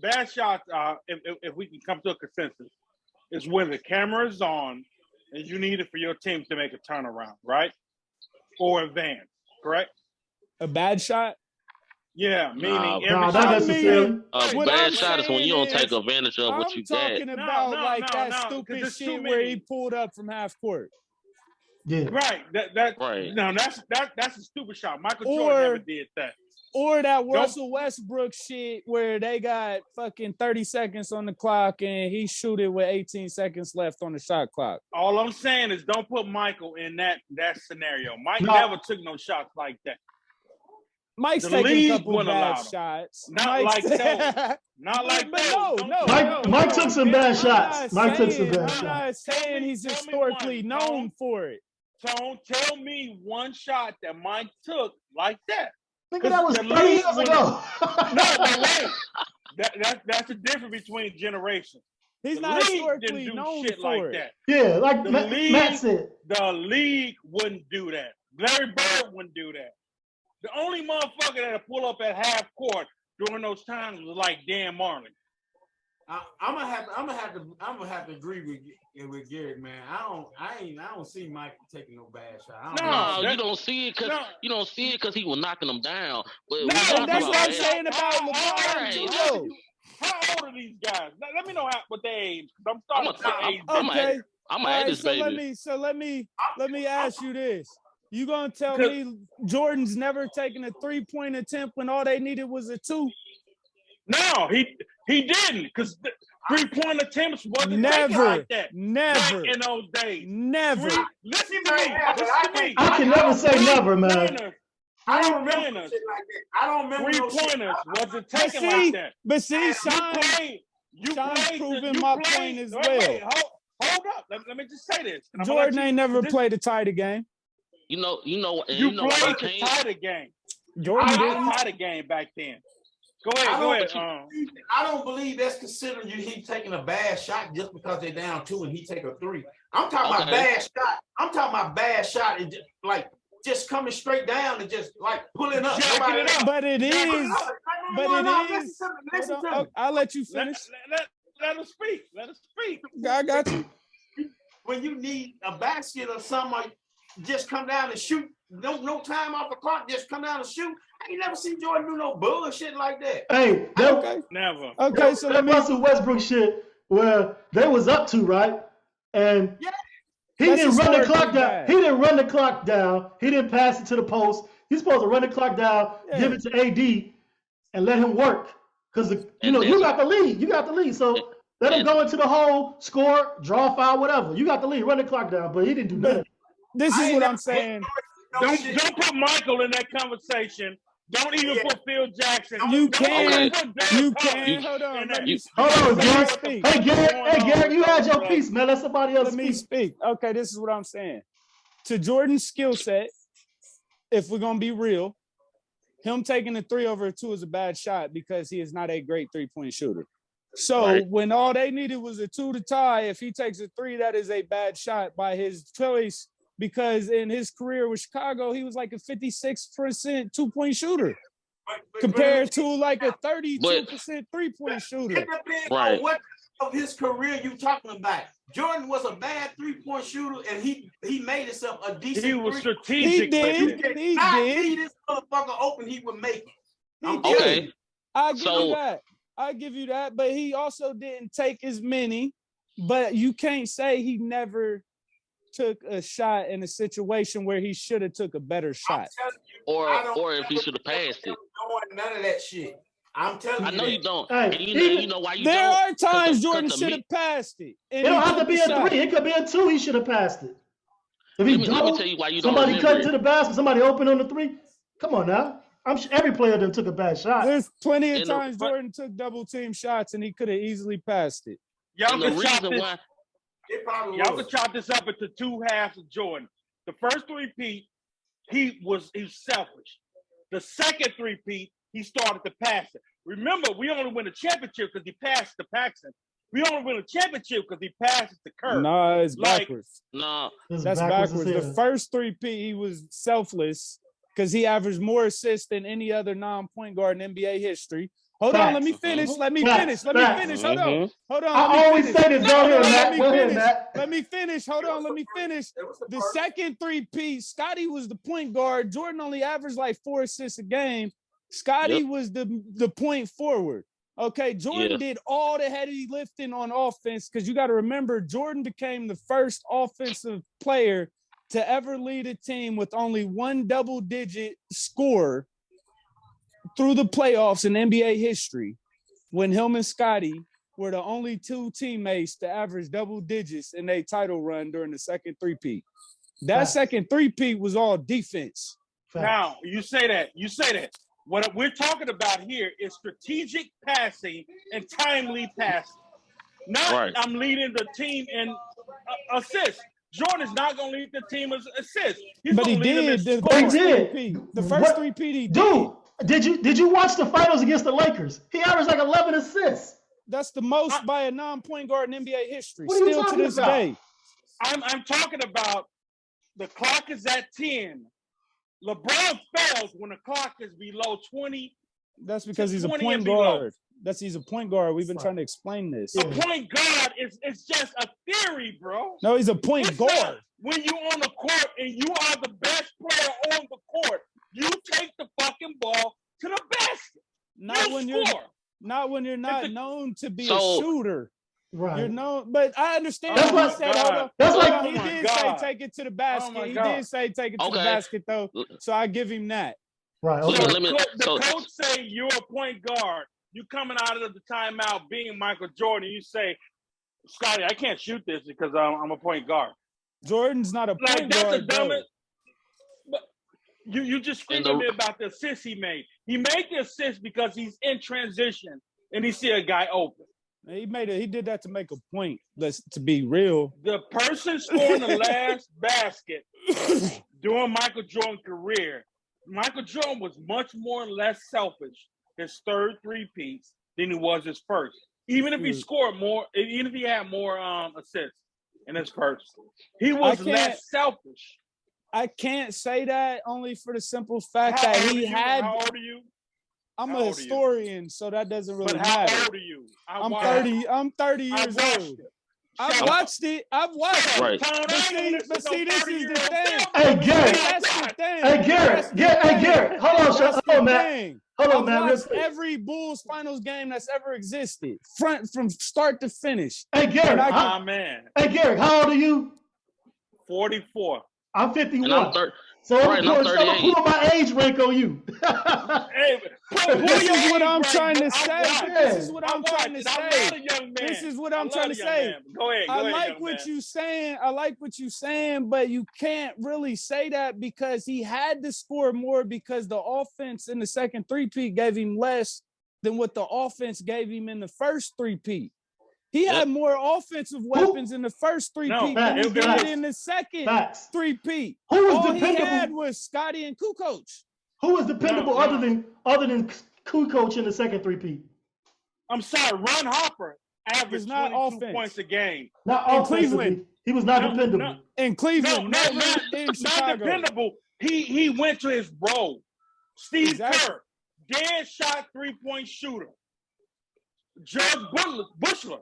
Bad shots, if we can come to a consensus, is when the camera is on and you need it for your team to make a turnaround, right? Or advance, correct? A bad shot? Yeah, meaning Nah, every Nah, not shot. necessarily. A What bad I'm shot is when you don't saying take is, advantage of what I'm you got. talking about like that 'cause stupid there's too shit where he many. pulled up from half court. Yeah. Right. Right. No, that's a stupid shot. Michael Or- Jordan never did that. Or that Russell Westbrook shit where they got fucking 30 seconds on the clock and he shoot it with 18 seconds left on the shot clock. All I'm saying is don't put Michael in that scenario. Mike No. never took no shots like that. Mike's The taking a league couple wouldn't allow bad them. shots. Not Mike's- like those. Not like But those. no, Don't no, put- no. Mike took some bad I'm shots. not Mike took some saying- bad I'm shots. not saying he's Tell me historically one, known Tone. for it. Tone, tell me one shot that Mike took like that. Nigga, that was The 30 league years would- ago. That's the difference between generations. He's The not league historically didn't do known shit for like it. that. Yeah, like The Matt league- said. The league wouldn't do that. Larry Bird wouldn't do that. The only motherfucker that'll pull up at half court during those times was like Dan Marley. I'm gonna have to agree with Garrett, man. I don't see Mike taking no bad shot. I don't No, know. No, that- you don't see it because no. you don't see it because he was knocking them down. But we No, talking And that's about what I'm bad- saying about LeBron Right. too, though. How old are these guys? Let me know what their age. 'Cause I'm starting to I'm- say age. I'm- Okay. I'm All at right, this so baby. let me ask you this. You gonna tell me Jordan's never taken a 3-point attempt when all they needed was a 2? No, he didn't, because 3-point attempts wasn't taken Never, like that never, back in those days. never. Listen to me. Listen to me. I can never say never, man. Three-pointers, I don't remember Three-pointers. shit like that. I don't remember no shit. 3-pointers wasn't taken see, like that. But see, You Sean, played. Sean's proving my point as well. Hold up. Let me just say this. and I'm gonna Jordan let you- ain't never this- played a title game. You know, and You you know why played he the can't. title game. Jordan I didn't. played the title game back then. Go I ahead. don't- I don't believe that's considering he taking a bad shot just because they're down 2 and he take a 3. I'm talking about Okay. bad shot. I'm talking about bad shot and just like just coming straight down and just like pulling up. Jacking Nobody- it up. But it is. No, listen to me. I'll let you finish. Let us speak. Let us speak. I got you. When you need a basket or something, like, just come down and shoot. No time off the clock. Just come down and shoot. I ain't never seen Jordan do no bullshit like that. Hey, that, Okay. Never. Okay. So that let me. Russell Westbrook shit where they was up to, right? And Yeah. he That's didn't run the historically clock down. bad. He didn't run the clock down. He didn't pass it to the post. He's supposed to run the clock down, Yeah. give it to AD, and let him work. Because you And know you that's- got the lead. You got the lead. So let him and- go into the hole, score, draw foul, whatever. You got the lead. Run the clock down. But he didn't do that. This I is ain't what never I'm saying. Don't put Michael in that conversation. Don't even Yeah. put Phil Jackson. You Don't can. even put Derek You Carr can. in Hold on. that. Let me speak. Hold on, Let me Garrett. speak. Hey, Garrett. Going Hey, on Garrett, with you had those your guys. piece, man. Let somebody else Let me speak. speak. Okay, this is what I'm saying. To Jordan's skill set, if we're gonna be real, him taking the 3 over a 2 is a bad shot because he is not a great 3-point shooter. So Right. when all they needed was a 2 to tie, if he takes a 3, that is a bad shot by his choice because in his career with Chicago, he was like a 56% 2-point shooter compared to like a 32% 3-point shooter. It depends Right. on what of his career you talking about. Jordan was a bad 3-point shooter, and he made himself a decent. He was three- strategic. He did. with it. He Not did. leave this motherfucker open, he would make it. He I'm did. telling Okay. you. I give So- you that. I give you that. But he also didn't take as many. But you can't say he never took a shot in a situation where he should have took a better I'm shot. telling you, I don't Or if he should have passed it. doing none of that shit. I'm telling you. I know that. you don't. Hey, And even- you know why you There don't? are times 'Cause Jordan the should me- have passed it. It don't have to be a 3. It could be a 2. He should have passed it. If he Let me don't, tell you why you don't somebody remember cut it. to the basket, somebody open on the 3. Come on now. I'm sure every player done took a bad shot. There's plenty of And the- times Jordan took double team shots and he could have easily passed it. Y'all And the can chop reason this. why It probably Y'all was. can chop this up into 2 halves of Jordan. The first 3-peat, he was selfish. The second 3-peat, he started to pass it. Remember, we only win a championship because he passed to Paxson. We only win a championship because he passed it to Kerr. No, it's Like- backwards. no, It's That's as backwards. The hell. first 3-peat, he was selfless because he averaged more assists than any other non-point guard in NBA history. Hold on, let me Facts. finish. Let me Facts. finish. Let me Facts. finish. Hold on. Mhm. Hold on. I Let me always finish. say this. Go ahead, Hold on, Matt. let me Go ahead, finish. Matt. Let me finish. Hold on. Let me finish. It was The first. second 3-peat, Scotty was the point guard. Jordan only averaged like 4 assists a game. Scotty Yep. was the point forward. Okay, Jordan Yeah. did all the heavy lifting on offense because you got to remember Jordan became the first offensive player to ever lead a team with only one double-digit score through the playoffs in NBA history when him and Scotty were the only 2 teammates to average double digits in a title run during the second 3-peat. That Facts. second 3-peat was all defense. Facts. Now, you say that. What we're talking about here is strategic passing and timely passing. Not Right. I'm leading the team in assists. Jordan is not going to lead the team as assists. He's But he gonna lead them did. in The scoring. first He did. 3-peat. The first What- 3-peat he did. Dude, did you watch the finals against the Lakers? He averaged like 11 assists. That's the most by a non-point guard in NBA history. What are you Still to talking this about? day. I'm talking about the clock is at 10. LeBron fails when the clock is below 20. That's because he's a 20 point and below. guard. He's a point guard. We've been Right. trying to explain this. A point guard is it's just a theory, bro. No, he's a point It's not. guard. When you on the court and you are the best player on the court, you take the fucking ball to the basket. Not You when you're score. not the- known to be So- a shooter. Right. You're known, but I understand That's what he what- said. God. Hold on. That's Hold like- on. Oh He my did God. say take it to the basket. my He God. did say take it to the Okay. basket though. So I give him that. Right. So Okay. let me- The so- coach say you're a point guard. You coming out of the timeout being Michael Jordan. You say, Scotty, I can't shoot this because I'm a point guard. Jordan's not a Like point that's the guard. though. dumbest. But you just screamed And at the- me about the assist he made. He made the assist because he's in transition and he see a guy open. He did that to make a point. To be real. The person scoring the last basket during Michael Jordan's career, Michael Jordan was much more less selfish his third 3-peats than he was his first. Even if he scored more, even if he had more assists in his first, he was can't- less selfish. I can't say that only for the simple fact How that old are he you? had. How old are you? I'm How a old are you? historian, so that doesn't really But how matter. old are you? I'm watched 30. I'm 30 I years watched old. it. I've Shut up. watched it. I've watched it. Right. Tone, But I ain't gonna see, listen to no this is the 30-year-old thing. Hey, See, Garrett. that's the thing. Hey, That's Garrett. the Hey, thing. Garrett. Hold on, That's hold the on, Matt. thing. Hold on, I've man. Real watched quick. every Bulls finals game that's ever existed, from start to finish. Hey, Garrett. And I Ah, man. Hey, Garrett. How old are you? 44. I'm 51. And I'm 30. So Right, and I'm I'm 38. put my age rank on you. Hey, This is what I'm trying to say. This is what I'm trying to I say. love a young man. This is what I I'm love trying a to young say. man. Go ahead. I like young what man. you saying. I like what you saying, but you can't really say that because he had to score more because the offense in the second three-peat gave him less than what the offense gave him in the first three-peat. He had more offensive weapons in the first three-peat than he did in the second three-peat. Who was All he dependable? had was Scotty and Kukoc. Who was dependable other than Kukoc in the second three-peat? I'm sorry, Ron Harper averaged It's not 22 offense. points a game. Not In offensively. Cleveland. He was not dependable. In Cleveland, never in not Chicago. dependable. He went to his role. Steve Exactly. Kerr, dead shot 3-point shooter. Judge Bushler,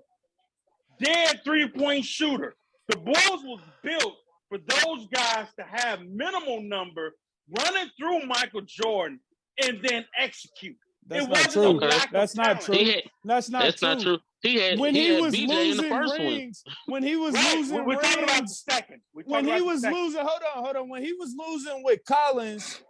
dead 3-point shooter. The Bulls was built for those guys to have minimal number, running through Michael Jordan, and then execute. That's it not wasn't true. a lack of That's not talent. true. That's not true. He had When he he had was BJ in the losing first rings, when he was Right. losing We're talking about the rings, second. when he was losing, hold on. When he was losing with Collins,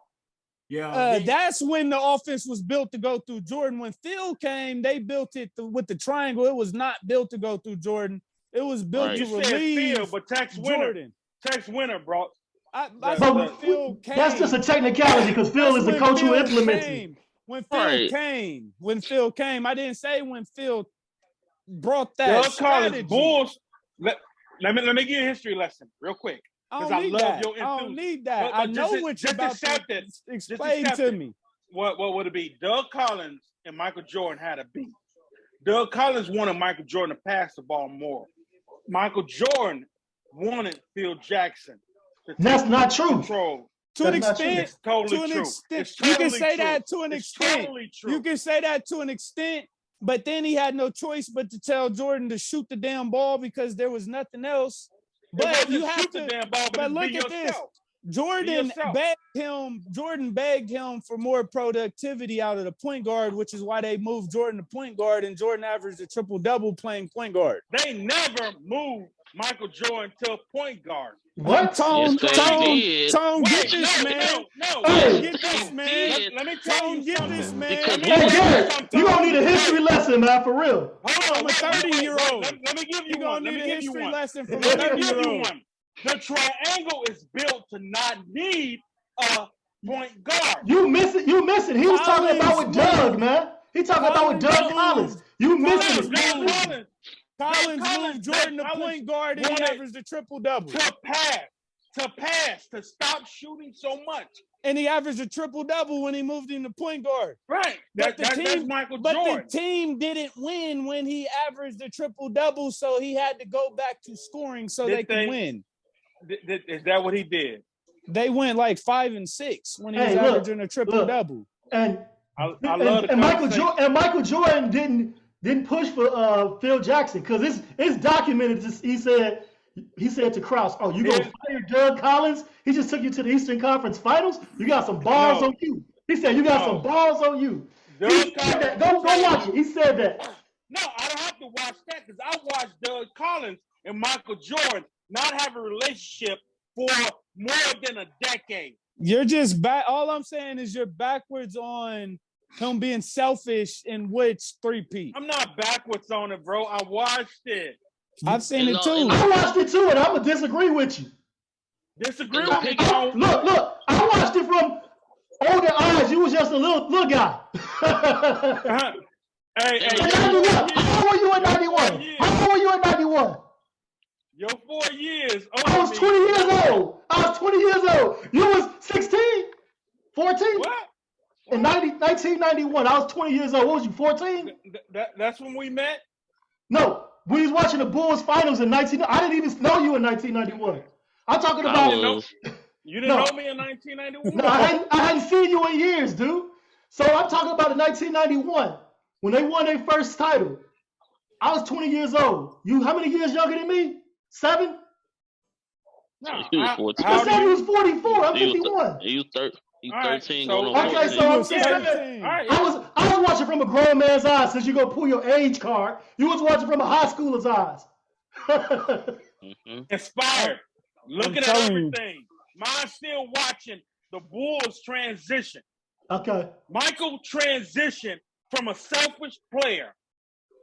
Yeah. that's when the offense was built to go through Jordan. When Phil came, they built it with the triangle. It was not built to go through Jordan. It was built to You said relieve Phil, but Tex Winter. Jordan. Tex Winter, bro. I But said when Phil came. that's just a technicality because Phil is the when coach who Phil implements it. came. When Phil came, I didn't say when Phil brought that Doug strategy. Collins, Bulls. Let me give you a history lesson real quick. I Because don't I need love that. your I don't enthusiasm. need that. But I know what you're just about accept to it. explain Just to accept me. What would it be? Doug Collins and Michael Jordan had a beat. Doug Collins wanted Michael Jordan to pass the ball more. Michael Jordan wanted Phil Jackson to That's take not true. control. To an That's not true. extent, It's totally to an true. extent, It's you can totally say true. that to an It's extent. totally true. You can say that to an extent, but then he had no choice but to tell Jordan to shoot the damn ball because there was nothing else. But you have to. The damn ball, But look be at this. yourself. Jordan yourself. begged him for more productivity out of the point guard, which is why they moved Jordan to point guard, and Jordan averaged a triple-double playing point guard. They never moved Michael Jordan to a point guard. What? Tone, Yes, they did. get this, man. No. Hey. Get this, man. Let me tell Tone, you get something. this, man. Because Hey, Garrett, you gonna need a history lesson, man, for real. Hold on, I'm a 30-year-old. Let me give you You're one. gonna Let need me a give you history one. lesson from a Let me give you 30-year-old. one. The triangle is built to not need a point guard. You missing. He was talking about with Doug, man. He talking about with Doug Collins. You missing it. Collins moved Jordan to point guard and he wanted averaged a triple-double. To pass, to stop shooting so much. And he averaged a triple-double when he moved him to point guard. Right. That's Michael Jordan. The team didn't win when he averaged a triple-double, so he had to go back to scoring so they could win. Is that what he did? They went like 5 and 6 when he was averaging a triple-double. And I love the Michael Jordan didn't push for Phil Jackson because it's documented. He said to Krause, "Oh, you gonna fire Doug Collins? He just took you to the Eastern Conference Finals. You got some balls on you." He said, "You got some balls on you." He said that. Go watch it. He said that. No, I don't have to watch that because I watched Doug Collins and Michael Jordan not have a relationship for more than a decade. You're just back. All I'm saying is you're backwards on him being selfish in which three-peat. I'm not backwards on it, bro. I watched it. I've seen it too. I watched it too, and I'm gonna disagree with you. Disagree with me? Look. I watched it from older eyes. You was just a little guy. Hey, 91. How old were you in 91? How old were you in 91? You're 4 years old. I was 20 years old. You was 16? 14? What? In 1991, I was 20 years old. What was you, 14? That's when we met? No, we was watching the Bulls finals in I didn't even know you in 1991. I'm talking about You didn't No. know me in 1991? No, I hadn't seen you in years, dude. So I'm talking about in 1991 when they won their first title. I was 20 years old. You, how many years younger than me? 7? No, He was 14. I said he was 44. I'm He was 51. He was 13 All going right, on okay, 14. so I'm was saying, 13. All right. I was watching from a grown man's eyes since you gonna pull your age card. You was watching from a high schooler's eyes. Mhm. Inspired. Looking at telling you. everything. Mine's still watching the Bulls transition. Okay. Michael transitioned from a selfish player.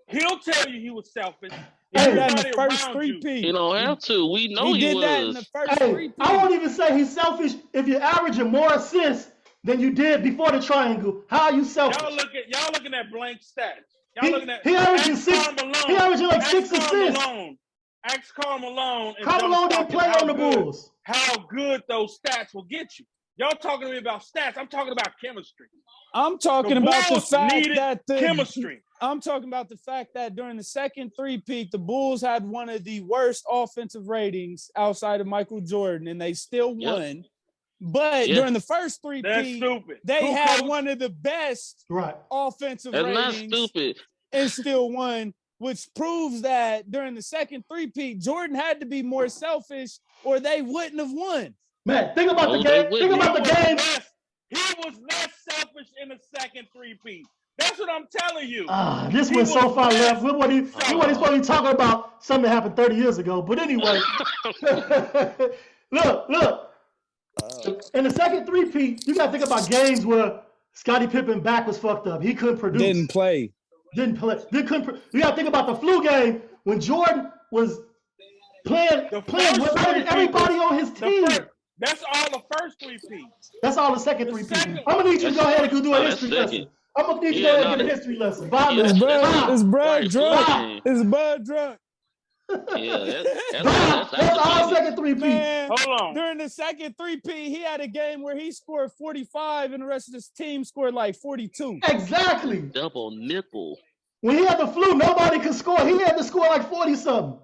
He'll tell you he was selfish. He did that in Everybody the first around you. three-peat. He don't have to. We know He he did that in was. the first Hey, three-peat. I won't even say he's selfish if you're averaging more assists than you did before the triangle. How are you selfish? Y'all looking at blank stats. Y'all He- looking at he averaging ask six- Karl Malone. he averaging like Ask 6 Karl assists. Malone. Ask Karl Malone. and Karl John Malone didn't Stockton play how on the good- Bulls. How good those stats will get you. Y'all talking to me about stats. I'm talking about chemistry. I'm talking The about the Bulls fact needed that chemistry. I'm talking about the fact that during the second three-peat, the Bulls had one of the worst offensive ratings outside of Michael Jordan, and they still Yep. won. But Yeah. during the first That's three-peat, stupid. they Who had coached? one of the best Right. offensive That's not ratings stupid. and still won, which proves that during the second three-peat, Jordan had to be more selfish or they wouldn't have won. Man, think about No, the they game. wouldn't. Think about the game. He was less selfish in the second three-peat. That's what I'm telling you. This He went so was far less left. We weren't supposed to be talking about something that happened 30 years ago. But anyway, look. In the second three-peat, you got to think about games where Scottie Pippen back was fucked up. He couldn't produce. Didn't play. You got to think about the flu game when Jordan was playing The with first three-peat everybody was- on his The team. that's all the first three-peat. That's all the second The three-peat. second- I'm gonna need you to go ahead and go do a That's history second. lesson. I'm gonna need you to Yeah, go ahead no, and get a that- history lesson. 5 Yeah, minutes. that's- Is Brad Right, drunk? yeah. Is Bud drunk? Yeah, That's all undefeated. second three-peat. Man, Hold on. during the second three-peat, he had a game where he scored 45 and the rest of his team scored like 42. Exactly. Double nickel. When he had the flu, nobody could score. He had to score like 40-something.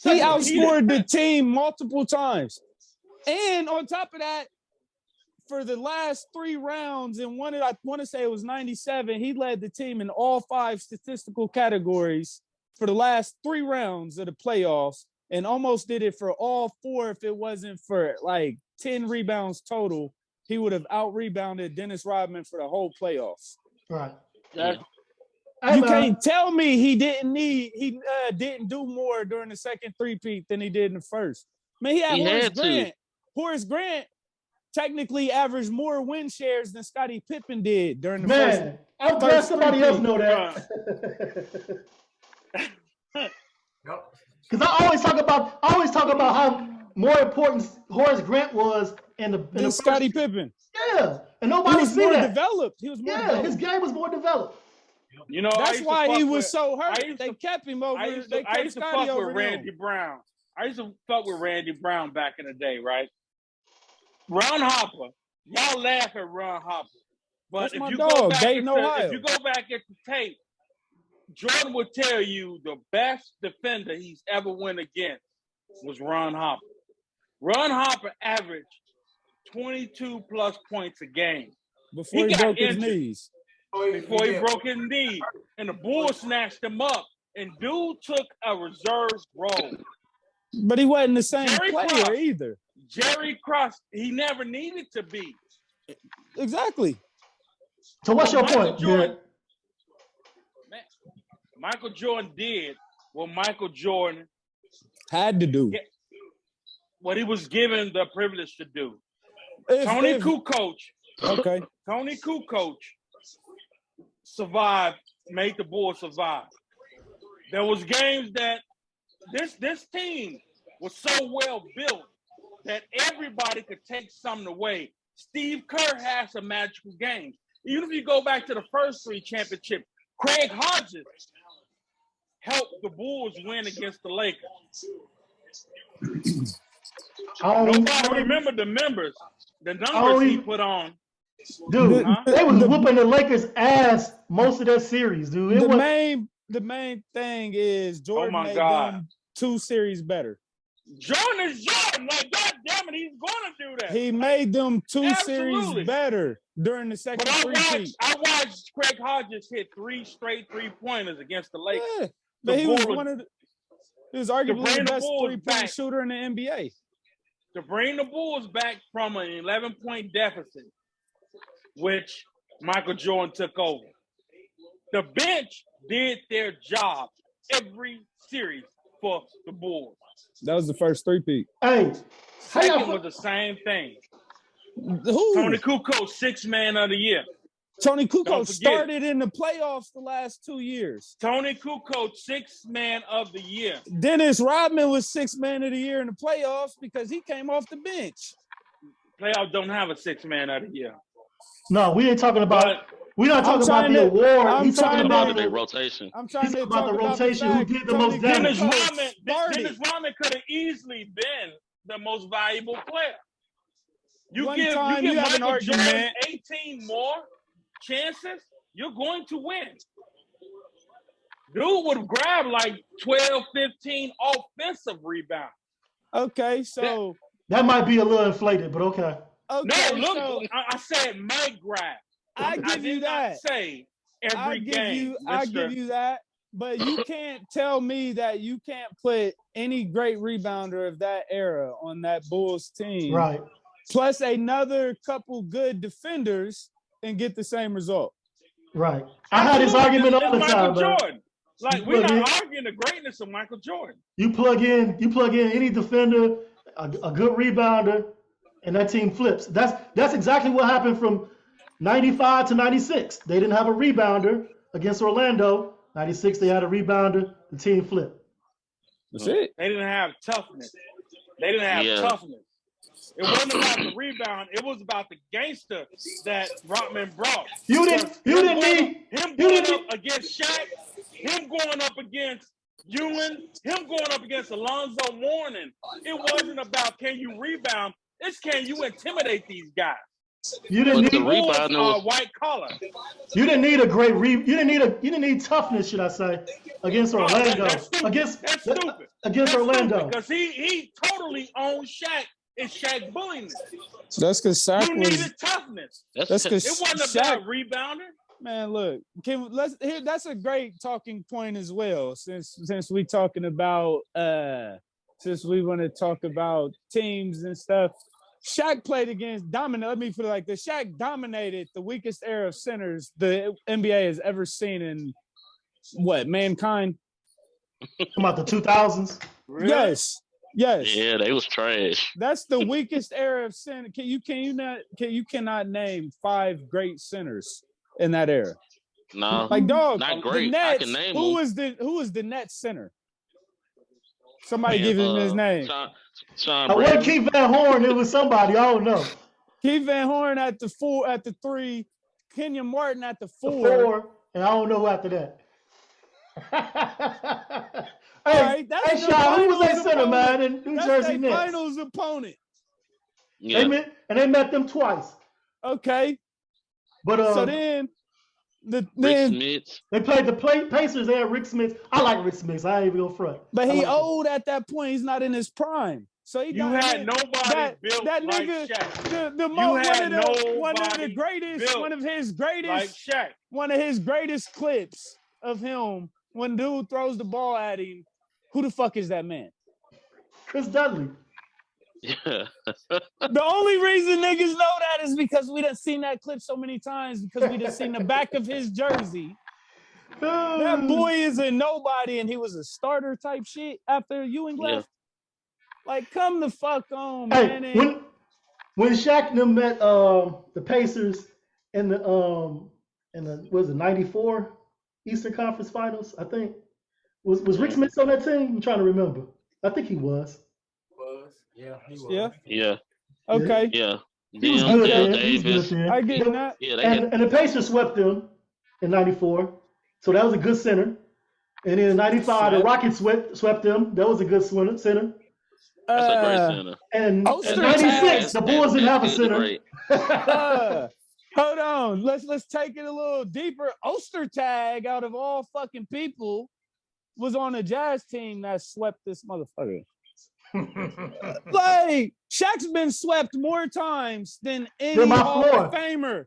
He outscored the team multiple times. And on top of that, for the last 3 rounds, and I want to say it was 97, he led the team in all 5 statistical categories for the last 3 rounds of the playoffs, and almost did it for all 4 if it wasn't for like 10 rebounds total. He would have out-rebounded Dennis Rodman for the whole playoffs. Right. That's- Hey, You man. can't tell me he didn't do more during the second three-peat than he did in the first. Man, he had He Horace had to. Grant. Horace Grant technically averaged more win shares than Scottie Pippen did during the first. Man, I'm glad first somebody else three-peat. know that. Yep. Because I always talk about how more important Horace Grant was in the Than Scottie Pippen. Yeah, and He nobody was see more that. developed. He was more Yeah, developed. his game was more developed. You know, I That's used to why he fuck was with- so I hurt. used They to- kept him over. I used They to, I kept used to Scottie fuck over with him. Randy Brown. I used to fuck with Randy Brown back in the day, right? Ron Hopper. Y'all laugh at Ron Hopper. But That's if my you dog, go back Dayton, into, Ohio. if you go back at the tape, Jordan would tell you the best defender he's ever went against was Ron Hopper. Ron Hopper averaged 22 plus points a game Before He he got broke his injured. knees. before he broke his knee, and the Bulls snatched him up. And dude took a reserve role. But he wasn't the same Jerry player Krause. either. Jerry Krause, he never needed to be. Exactly. So what's your Michael point, Jordan- Jared? Man, Michael Jordan did what Michael Jordan, Had to do. Yeah. what he was given the privilege to do. If- Tony if- Kukoc, Okay. Tony Kukoc survived, made the Bulls survive. There was games that this team was so well built that everybody could take something away. Steve Kerr has some magical games. Even if you go back to the first 3 championships, Craig Hodges helped the Bulls win against the Lakers. Nobody remember the numbers he put on. Dude, Huh? they was whooping the Lakers' ass most of that series, dude. It The was main thing is Jordan my made God. them 2 series better. Jordan is Jordan. Like, God damn it, he's gonna do that. He made them two Absolutely. series better during the second But three-peat. I watched Craig Hodges hit 3 straight 3-pointers against the Lakers. Yeah, but he was Bulls- he was arguably bring the the best Bulls three-point back. shooter in the NBA. To bring the Bulls back from an 11-point deficit, which Michael Jordan took over. The bench did their job every series for the Bulls. That was the first three-peat. Hey, Second was the same thing. Who? Tony Kukoc, 6th man of the year. Tony Don't Kukoc forget. started in the playoffs the last 2 years. Tony Kukoc, 6th man of the year. Dennis Rodman was 6th man of the year in the playoffs because he came off the bench. Playoffs don't have a 6th man of the year. no, we ain't talking about. But We're not talking about trying the to- award. I'm He's talking trying about to- Their the. rotation. I'm trying He's to talking about talk the about rotation, the who fact did the Tony most damage. Kukoc Dennis Rodman could have easily been the most valuable player. You One give time you have an Michael Jordan argument. 18 more chances, you're going to win. Dude would grab like 12, 15 offensive rebounds. Okay, so That might be a little inflated, but okay. No, look, so I said might grab. I I give you did not that. say every game. I give you that. But you can't tell me that you can't put any great rebounder of that era on that Bulls team, Right. plus another couple good defenders, and get the same result. Right. I had this argument all the Michael time, man. Jordan. Like, You we're plug not arguing the greatness of Michael Jordan. You plug in any defender, a good rebounder, and that team flips. That's exactly what happened from 95 to 96. They didn't have a rebounder against Orlando. 96, they had a rebounder. The team flipped. That's it. They didn't have toughness. They didn't have toughness. It wasn't about the rebound. It was about the gangster that Rodman brought. You didn't need him going up against Shaq, him going up against Ewing, him going up against Alonzo Mourning. It wasn't about can you rebound. It's can you intimidate these guys. You didn't But the need rebound was white collar. you didn't need a great you didn't need toughness, should I say, against Orlando. That's stupid. Against Orlando. Because he totally owned Shaq and Shaq bullying him. That's because Shaq You was. needed toughness. That's It because wasn't Shaq. about rebounding. Man, look, that's a great talking point as well. Since we talking about since we want to talk about teams and stuff. Shaq played against let me put it like this. Shaq dominated the weakest era of centers the NBA has ever seen in mankind? About the 2000s. Really? Yes. Yeah, they was trash. That's the weakest era of center. You cannot name 5 great centers in that era. No, Like dog, not the great. Nets, I can name who them. was the Nets center? Somebody give him his name. Sean I wasn't Brady. Keith Van Horn. It was somebody. I don't know. Keith Van Horn at the 3, Kenyon Martin at the 4. 4, and I don't know who after that. Hey, that's hey, the Sean, who was that finals center, man, opponent. in New That's Jersey their Nets? finals opponent. Yeah. They met them twice. Okay, But so then Rick then Smith. they played the Pacers. They had Rick Smith. I like Rick Smith. I ain't even gonna front. but I he like him. old at that point. He's not in his prime. So he You got had nobody built that like nigga, Shaq. one of the greatest, built one of his Like greatest, Shaq. one of his greatest clips of him when dude throws the ball at him. Who the fuck is that man? Chris Dudley. Yeah. The only reason niggas know that is because we done seen that clip so many times because we done seen the back of his jersey. That boy is a nobody and he was a starter type shit after Ewing left. Like, come the fuck on, Hey, man. when Shaq and them met the Pacers in the was it 94 Eastern Conference Finals, I think. Was Rick Smith on that team? I'm trying to remember. I think he was. Yeah, he was. Yeah. Yeah. Okay. Yeah. He was Them, good Dale then. He was Davis. good then. I get that. Yeah, they had, And the Pacers swept them in 94. So that was a good center. And in 95, the Rockets swept them. That was a good center. that's a great center. And Oster in 96, Tag, the Bulls didn't have a that's center. great. Hold on. Let's take it a little deeper. Ostertag, out of all fucking people, was on a Jazz team that swept this motherfucker. Like, Shaq's been swept more times than any They're my Hall floor. of Famer.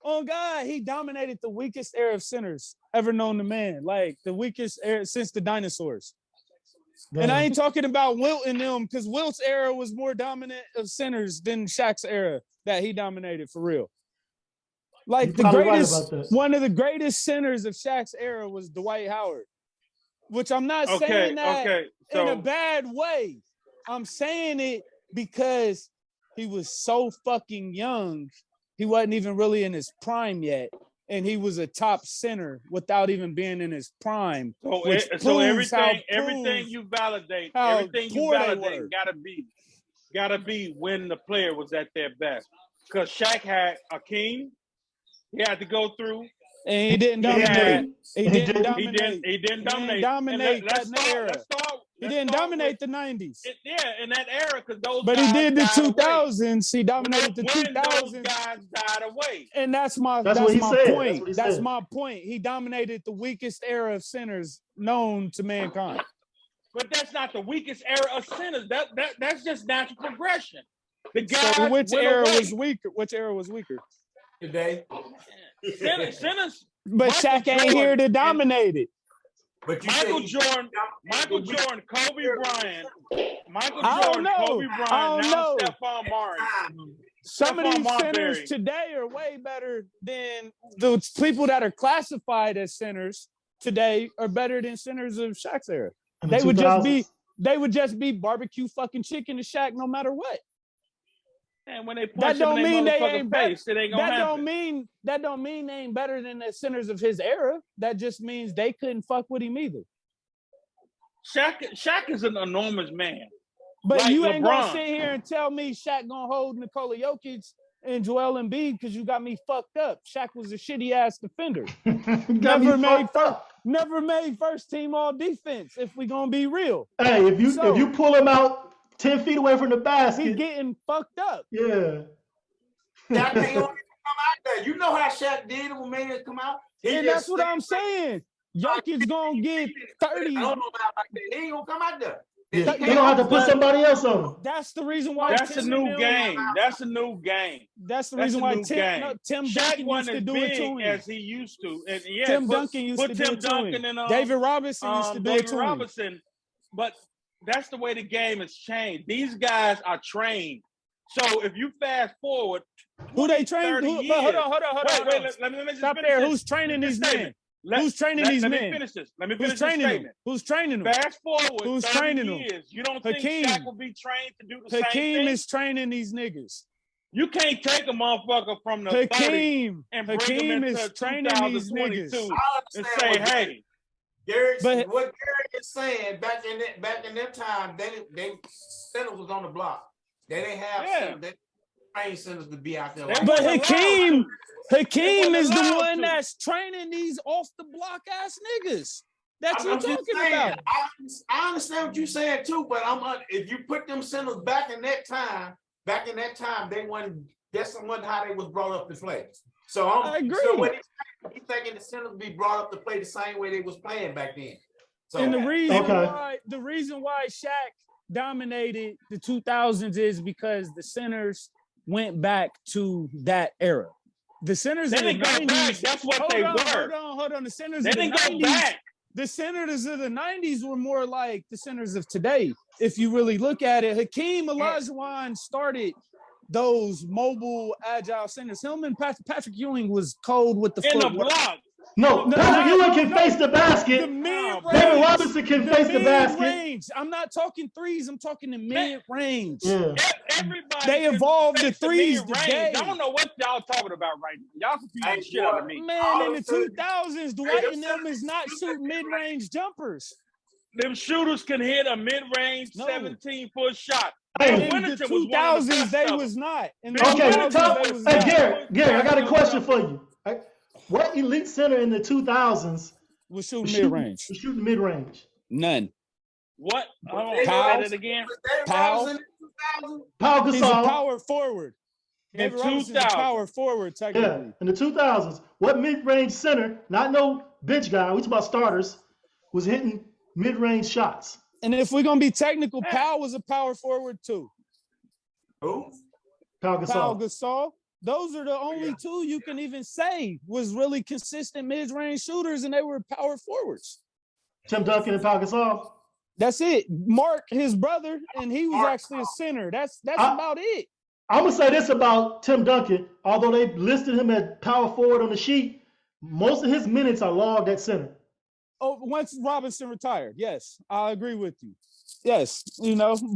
On God, he dominated the weakest era of centers ever known to man. Like, the weakest era since the dinosaurs. And I ain't talking about Wilt and them, because Wilt's era was more dominant of centers than Shaq's era that he dominated for real. Like, You're the probably right greatest, about that. one of the greatest centers of Shaq's era was Dwight Howard, which I'm not Okay, saying that okay. in a So bad way. I'm saying it because he was so fucking young. He wasn't even really in his prime yet. And he was a top center without even being in his prime. so which so proves everything how you validate, how everything you poor they validate were. gotta be when the player was at their best. Because Shaq had Akeem, he had to go through. And he didn't He dominate. had- He He didn't didn't- dominate. He didn't dominate. He didn't dominate Let's that era. He didn't dominate the 90s. in that era, because those But he guys did the died away. 2000s. He dominated the When those 2000s. guys died away. And that's my That's what he my said. That's point. what he That's said. my point. He dominated the weakest era of centers known to mankind. But that's not the weakest era of centers. That's just natural progression. The guys So which went era away. was weaker? Which era was weaker? Today. Centers. But Michael Shaq ain't Jordan here to and- dominate it. But you Michael say- Jordan, Kobe Bryant, Michael I don't Jordan, know. Kobe I Bryant, don't now know. Stephon Marbury. Some of Stephon these centers Marbury. today are way better than the people that are classified as centers today are better than centers of Shaq's era. In the They would 2000s. just be barbecue fucking chicken to Shaq no matter what. And when they That punch him don't in mean their they motherfucking ain't better. face, it ain't gonna That happen. don't mean they ain't better than the centers of his era. That just means they couldn't fuck with him either. Shaq is an enormous man. But Like you ain't gonna LeBron. sit here and tell me Shaq gonna hold Nikola Jokic and Joel Embiid because you got me fucked up. Shaq was a shitty ass defender. Got me Never made fucked up. Never made first team all defense. If we gonna be real, Hey, if So- you pull him out 10 feet away from the he basket, getting fucked up. yeah. Shaq ain't gonna come out there. You know how Shaq did it when man come out. He And just that's what I'm saying. Jokic gonna get 30. I don't know about like that. He ain't gonna come out there. Yeah. He You don't have to put somebody else on him. That's the reason why That's a Tim new and them- game. That's a new game. That's the That's reason a why new game. Tim Shaq Duncan used wasn't to as do it to big him. as he used to. And yeah, Tim put- Duncan used put to do Tim it to Duncan him. and, David Robinson used to do it David to him. Robinson. But that's the way the game has changed. These guys are trained. So if you fast forward, Who they train? 30 Who, years. hold on. Wait, let me just Stop finish there. this. Who's training This these men? statement. Who's training these Let men? me finish this. Let me Who's finish this training them? statement. Who's training them? Fast forward Who's 30 training them? years. You don't Hakeem. think Shaq will be trained to do the same Hakeem thing? is training these niggas. You can't take a motherfucker from the 30 Hakeem. and bring Hakeem him is into training these 2022 niggas. I and understand say, what hey, Gary, But- what Gary is saying back in that time, they centers was on the block. They didn't have Yeah. they trained centers to be out there. They Like But wasn't Hakeem, allowed Hakeem They is the wasn't allowed one to. that's training these off the block ass niggas. That's I'm what just you're talking saying, about. I understand what you're saying too, but if you put them centers back in that time, they wasn't. That's not how they was brought up to play. So I agree. So what he's thinking the centers be brought up to play the same way they was playing back then. So And the Okay. reason why Shaq dominated the 2000s is because the centers went back to that era. The centers They in the didn't go back. 90s. That's what they were. Hold on. The centers They in the didn't go 90s. back. The centers of the 90s were more like the centers of today. If you really look at it, Hakeem Olajuwon started those mobile, agile centers. Him and Patrick Ewing was cold with the In the footwork. block. No, No, Patrick no, Ewing can no. face the The basket. mid-range. David Robinson can face the basket. mid-range. I'm not talking threes. I'm talking the mid-range. Yeah. Everybody They can evolved the face threes mid-range. today. I don't know what y'all talking about right now. Y'all confusing the shit out of me. Man, in the 2000s, Dwight them and them is not shooting mid-range jumpers. Them shooters can hit a mid-range No. 17-foot shot. Hey, Bill In the Winnington was one of the 2000s, best they of was not. In the Okay, 2000s, they was hey, not. Gary, I got a question for you. What elite center in the 2000s Was shooting was shooting, mid-range. was shooting mid-range? None. What? Hold on, Powell. say that again. Powell. Paul He's a Gasol. power forward. In David Robinson's a 2000. power forward, Yeah, technically. in the 2000s. What mid-range center, not no bench guy, we talking about starters, was hitting mid-range shots? And if we're gonna be technical, Powell was a power forward too. Who? Pau Pau Gasol. Gasol. Those are the only two you can even say was really consistent mid-range shooters, and they were power forwards. Tim Duncan and Pau Gasol. That's it. Mark, his brother, and he was actually a center. That's about it. I'm gonna say this about Tim Duncan. Although they listed him as power forward on the sheet, most of his minutes are logged at center. Oh, once Robinson retired, yes, I agree with you. Yes,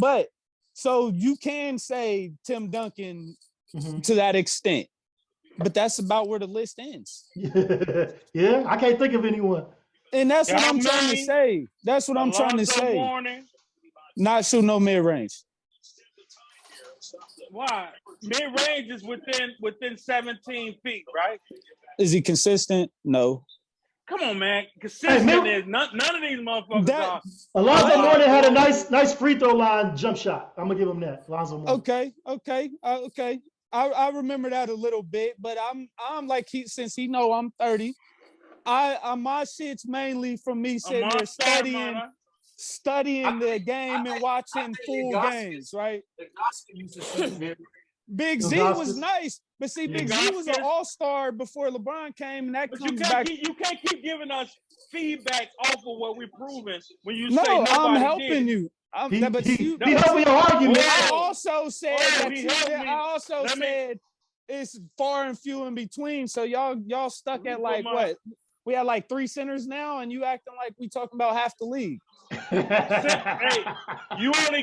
but so you can say Tim Duncan to that extent, but that's about where the list ends. Yeah, I can't think of anyone. And that's what I'm trying to say. That's what I'm trying to say. Mourning. Not shoot no mid-range. Why? Mid-range is within 17 feet, right? Is he consistent? No. Come on, man. Consistent is none of these motherfuckers are. Alonzo Mourning had a nice free throw line jump shot. I'm gonna give him that. Alonzo Mourning. Okay. I remember that a little bit, but I'm like since he know I'm 30. My shit's mainly from me sitting there studying the game and watching full games, right? Big Z was nice, but see, Big Z was an all-star before LeBron came, and that comes back. You can't keep giving us feedback off of what we're proving when you say No, nobody I'm helping did. you. He helped me argument. I also said said it's far and few in between. So y'all stuck at like what? We had like 3 centers now, and you acting like we talking about half the league. Hey, everybody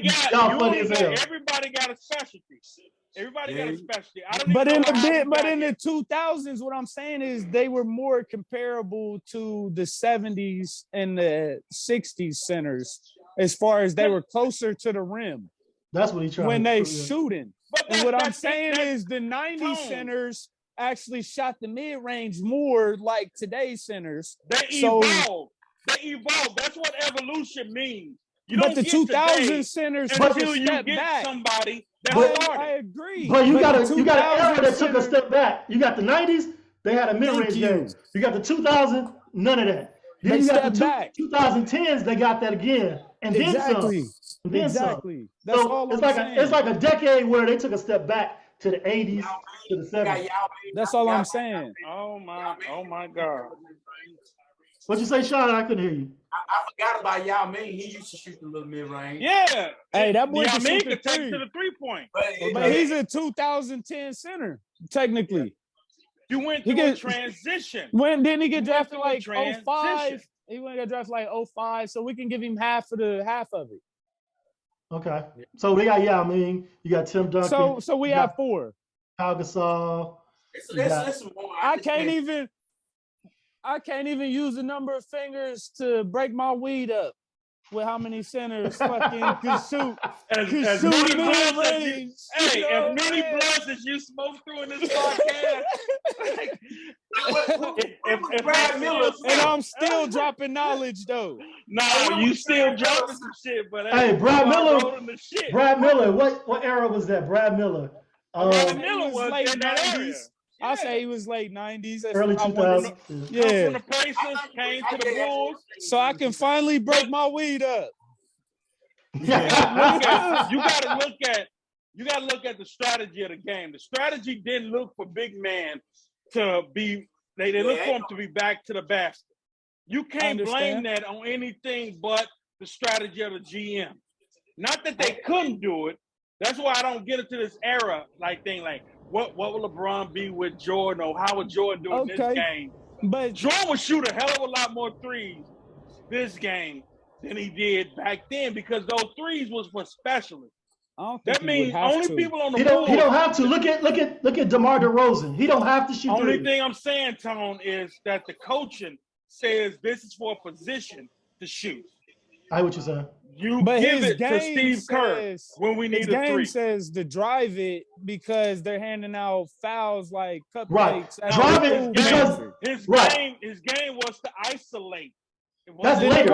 got a specialty. Everybody got a specialty. But in the 2000s, what I'm saying is they were more comparable to the 70s and the 60s centers as far as they were closer to the rim. That's what he tried when they shooting. And what I'm saying is the 90s centers actually shot the mid-range more like today's centers. They evolved. That's what evolution means. But the 2000 centers until you get somebody that started. I agree. But you got an era that took a step back. You got the 90s, they had a mid-range game. You got the 2000, none of that. Then you got the 2010s, they got that again. And then some. Exactly. That's all I'm saying. It's like a decade where they took a step back to the 80s, to the 70s. That's all I'm saying. Oh my God. What'd you say, Sean? I couldn't hear you. I forgot about Yao Ming. He used to shoot the little mid-range. Yeah. Hey, that boy Yao Ming can could take to the 3-point. But he's a 2010 center, technically. You went through a transition. Didn't he get drafted like 05? He went to get drafted like 05, so we can give him half of it. Okay. So we got Yao Ming. You got Tim Duncan. So we have 4. Pau Gasol. I can't even use the number of fingers to break my weed up with how many centers fucking could shoot. As many blunts as you smoke through in this podcast. And I'm still dropping knowledge though. Nah, you still dropping some shit, but hey, Brad Miller, what era was that? Brad Miller. Brad Miller was late in that 90s. area. I say he was late 90s. Early 2000s. Yeah. From the Pacers, came to the Bulls. So I can finally break my weed up. You gotta look at the strategy of the game. The strategy didn't look for big man to be. They look for him to be back to the basket. You can't blame that on anything but the strategy of the GM. Not that they couldn't do it. That's why I don't get into this era thing. What will LeBron be with Jordan, or how would Jordan do in this game? But Jordan would shoot a hell of a lot more threes this game than he did back then, because those threes was for specialists. That means only people on the board. He don't have to. Look at DeMar DeRozan. He don't have to shoot. Only thing I'm saying, Tone, is that the coaching says this is for a position to shoot. I hear what you're saying. You give it to Steve Kerr when we need a 3. His game says to drive it because they're handing out fouls like cupcakes. Right. Drive it because his game was to isolate. That's later.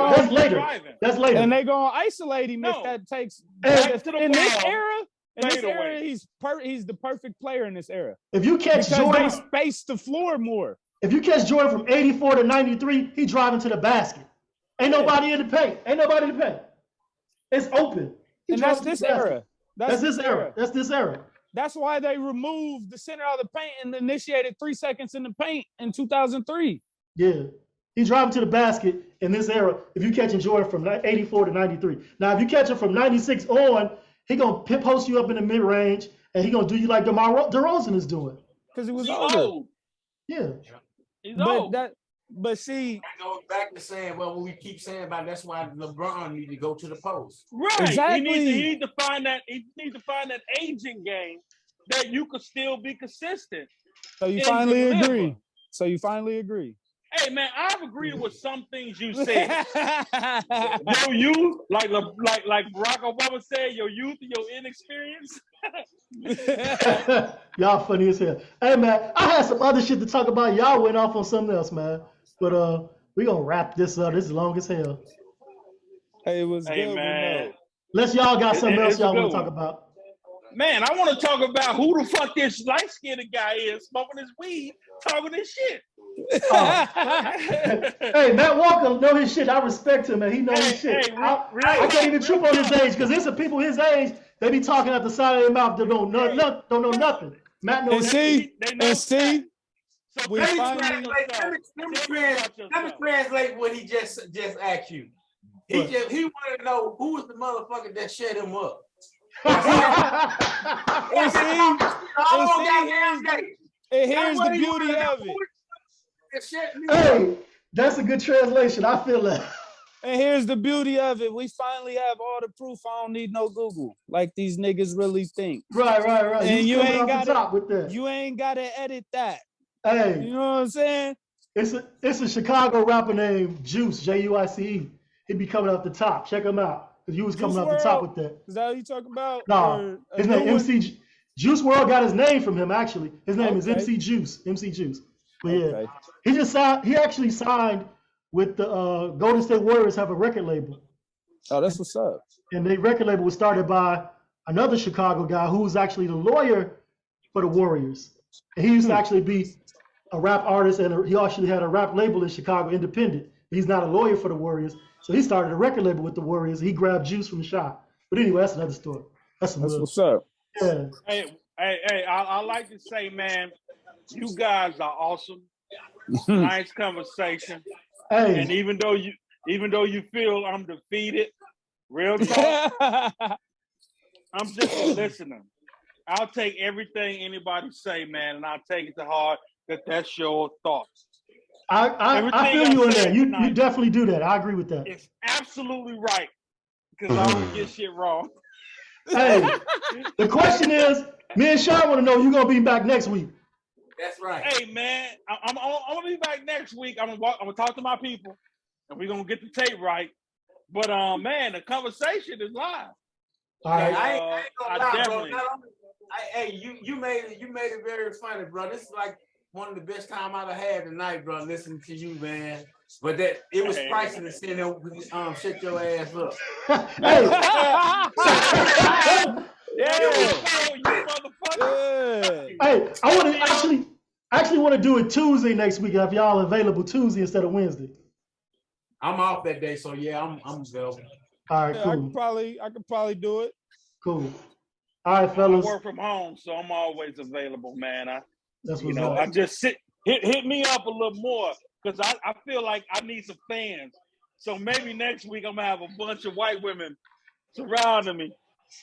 And they're going to isolate him if that takes. In this era, he's the perfect player in this era. If you catch Jordan, they space the floor more. If you catch Jordan from 84 to 93, he driving to the basket. Ain't nobody in the paint. It's open. He And drives that's to the this basket. era. That's this era. That's this era. That's why they removed the center of the paint and initiated 3 seconds in the paint in 2003. Yeah. He's driving to the basket in this era. If you catching Jordan from 84 to 93. Now, if you catch him from 96 on, he going to post you up in the mid-range, and he going to do you like DeMar DeRozan is doing. Because he was He's older. old. Yeah. He's But old. but see, I go back to saying, well, what we keep saying about that's why LeBron need to go to the post. Right. Exactly. He needs to find that aging game that you could still be consistent. so you And finally deliver. agree. So you finally agree. Hey man, I've agreed with some things you said. Your youth, like Barack Obama said, your youth and your inexperience. Y'all funny as hell. Hey, man, I had some other shit to talk about. Y'all went off on something else, man. But we going to wrap this up. This is long as hell. Hey, it was Hey good. man. Unless y'all got something else It's a y'all good want to talk one. about. Man, I want to talk about who the fuck this light-skinned guy is, smoking his weed, talking this shit. Hey, Matt Walker know his shit. I respect him, man. He knows his shit. I can't even trip on his age because there's some people his age, they be talking at the side of their mouth that don't know nothing. Matt knows And his see, They know and see, So we let me finally- Let me translate what he just asked you. He What? wanted to know who was the motherfucker that shut him up. and see, and here's the beauty of it. Hey, that's a good translation. I feel that. And here's the beauty of it. We finally have all the proof. I don't need no Google like these niggas really think. Right. And He's you coming ain't off got the top with that. You ain't got to edit that. Hey, You know what I'm saying? it's a Chicago rapper named Juice, Juice. He be coming off the top. Check him out. Because you was coming Juice off the top WRLD? with that. Is that what you talking about? No, Or a his new name one? MC Juice WRLD got his name from him actually. His name is Okay. MC Juice. MC Juice. But yeah, Okay. he actually signed with the Golden State Warriors, have a record label. Oh, that's what's up. And the record label was started by another Chicago guy who was actually the lawyer for the Warriors. And he used to actually be a rap artist, and he actually had a rap label in Chicago, independent. He's not a lawyer for the Warriors. So he started a record label with the Warriors. He grabbed Juice from the shop. But anyway, that's another story. That's What's up. Yeah. Hey, I like to say, man, you guys are awesome. Nice conversation. Hey, And even though you feel I'm defeated, real talk, I'm just a listener. I'll take everything anybody say, man, and I'll take it to heart that that's your thoughts. I Everything feel you I on said that. You tonight. definitely do that. I agree with that. It's absolutely right because I would get shit wrong. Hey, the question is, me and Sean want to know you gonna be back next week. That's right. Hey, man, I'm gonna be back next week. I'm gonna talk to my people, and we're gonna get the tape right. But man, the conversation is live. All right. I ain't gonna lie, bro. definitely. Not only, you made it very funny, bro. This is like one of the best time I've had tonight, bro. Listening to you, man. But that it was priceless seeing them shut your ass up. Hey, Yeah, you motherfucker. Yeah. hey, I want to actually want to do it Tuesday next week if y'all available Tuesday instead of Wednesday. I'm off that day, so yeah, I'm available. All right, Yeah, cool, I could probably do it. cool. All right, I fellas, work from home, so I'm always available, man. that's You what's know, up. I just hit me up a little more because I feel like I need some fans. So maybe next week I'm gonna have a bunch of white women surrounding me.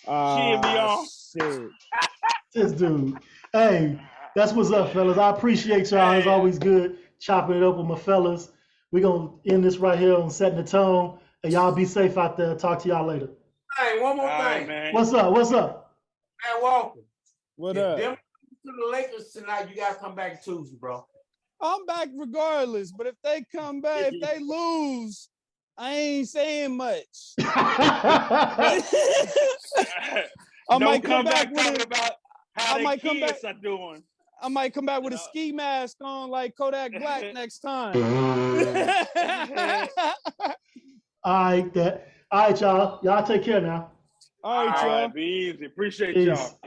Cheer me on. Shit. This dude. Hey, that's what's up, fellas. I appreciate y'all. It's Hey. always good chopping it up with my fellas. We're gonna end this right here on Setting the Tone. And y'all be safe out there. Talk to y'all later. Hey, one more All right, thing, man. What's up? What's up? man, Walker. What If up? them to the Lakers tonight, you gotta come back Tuesday, bro. I'm back regardless, but if they come back, if they lose, I ain't saying much. I Don't might come back talking with about how I their might come kids back- are doing. I might come back with a ski mask on like Kodak Black next time. All right, y'all. Y'all take care now. All right, All y'all. right, be easy. Appreciate Peace. y'all.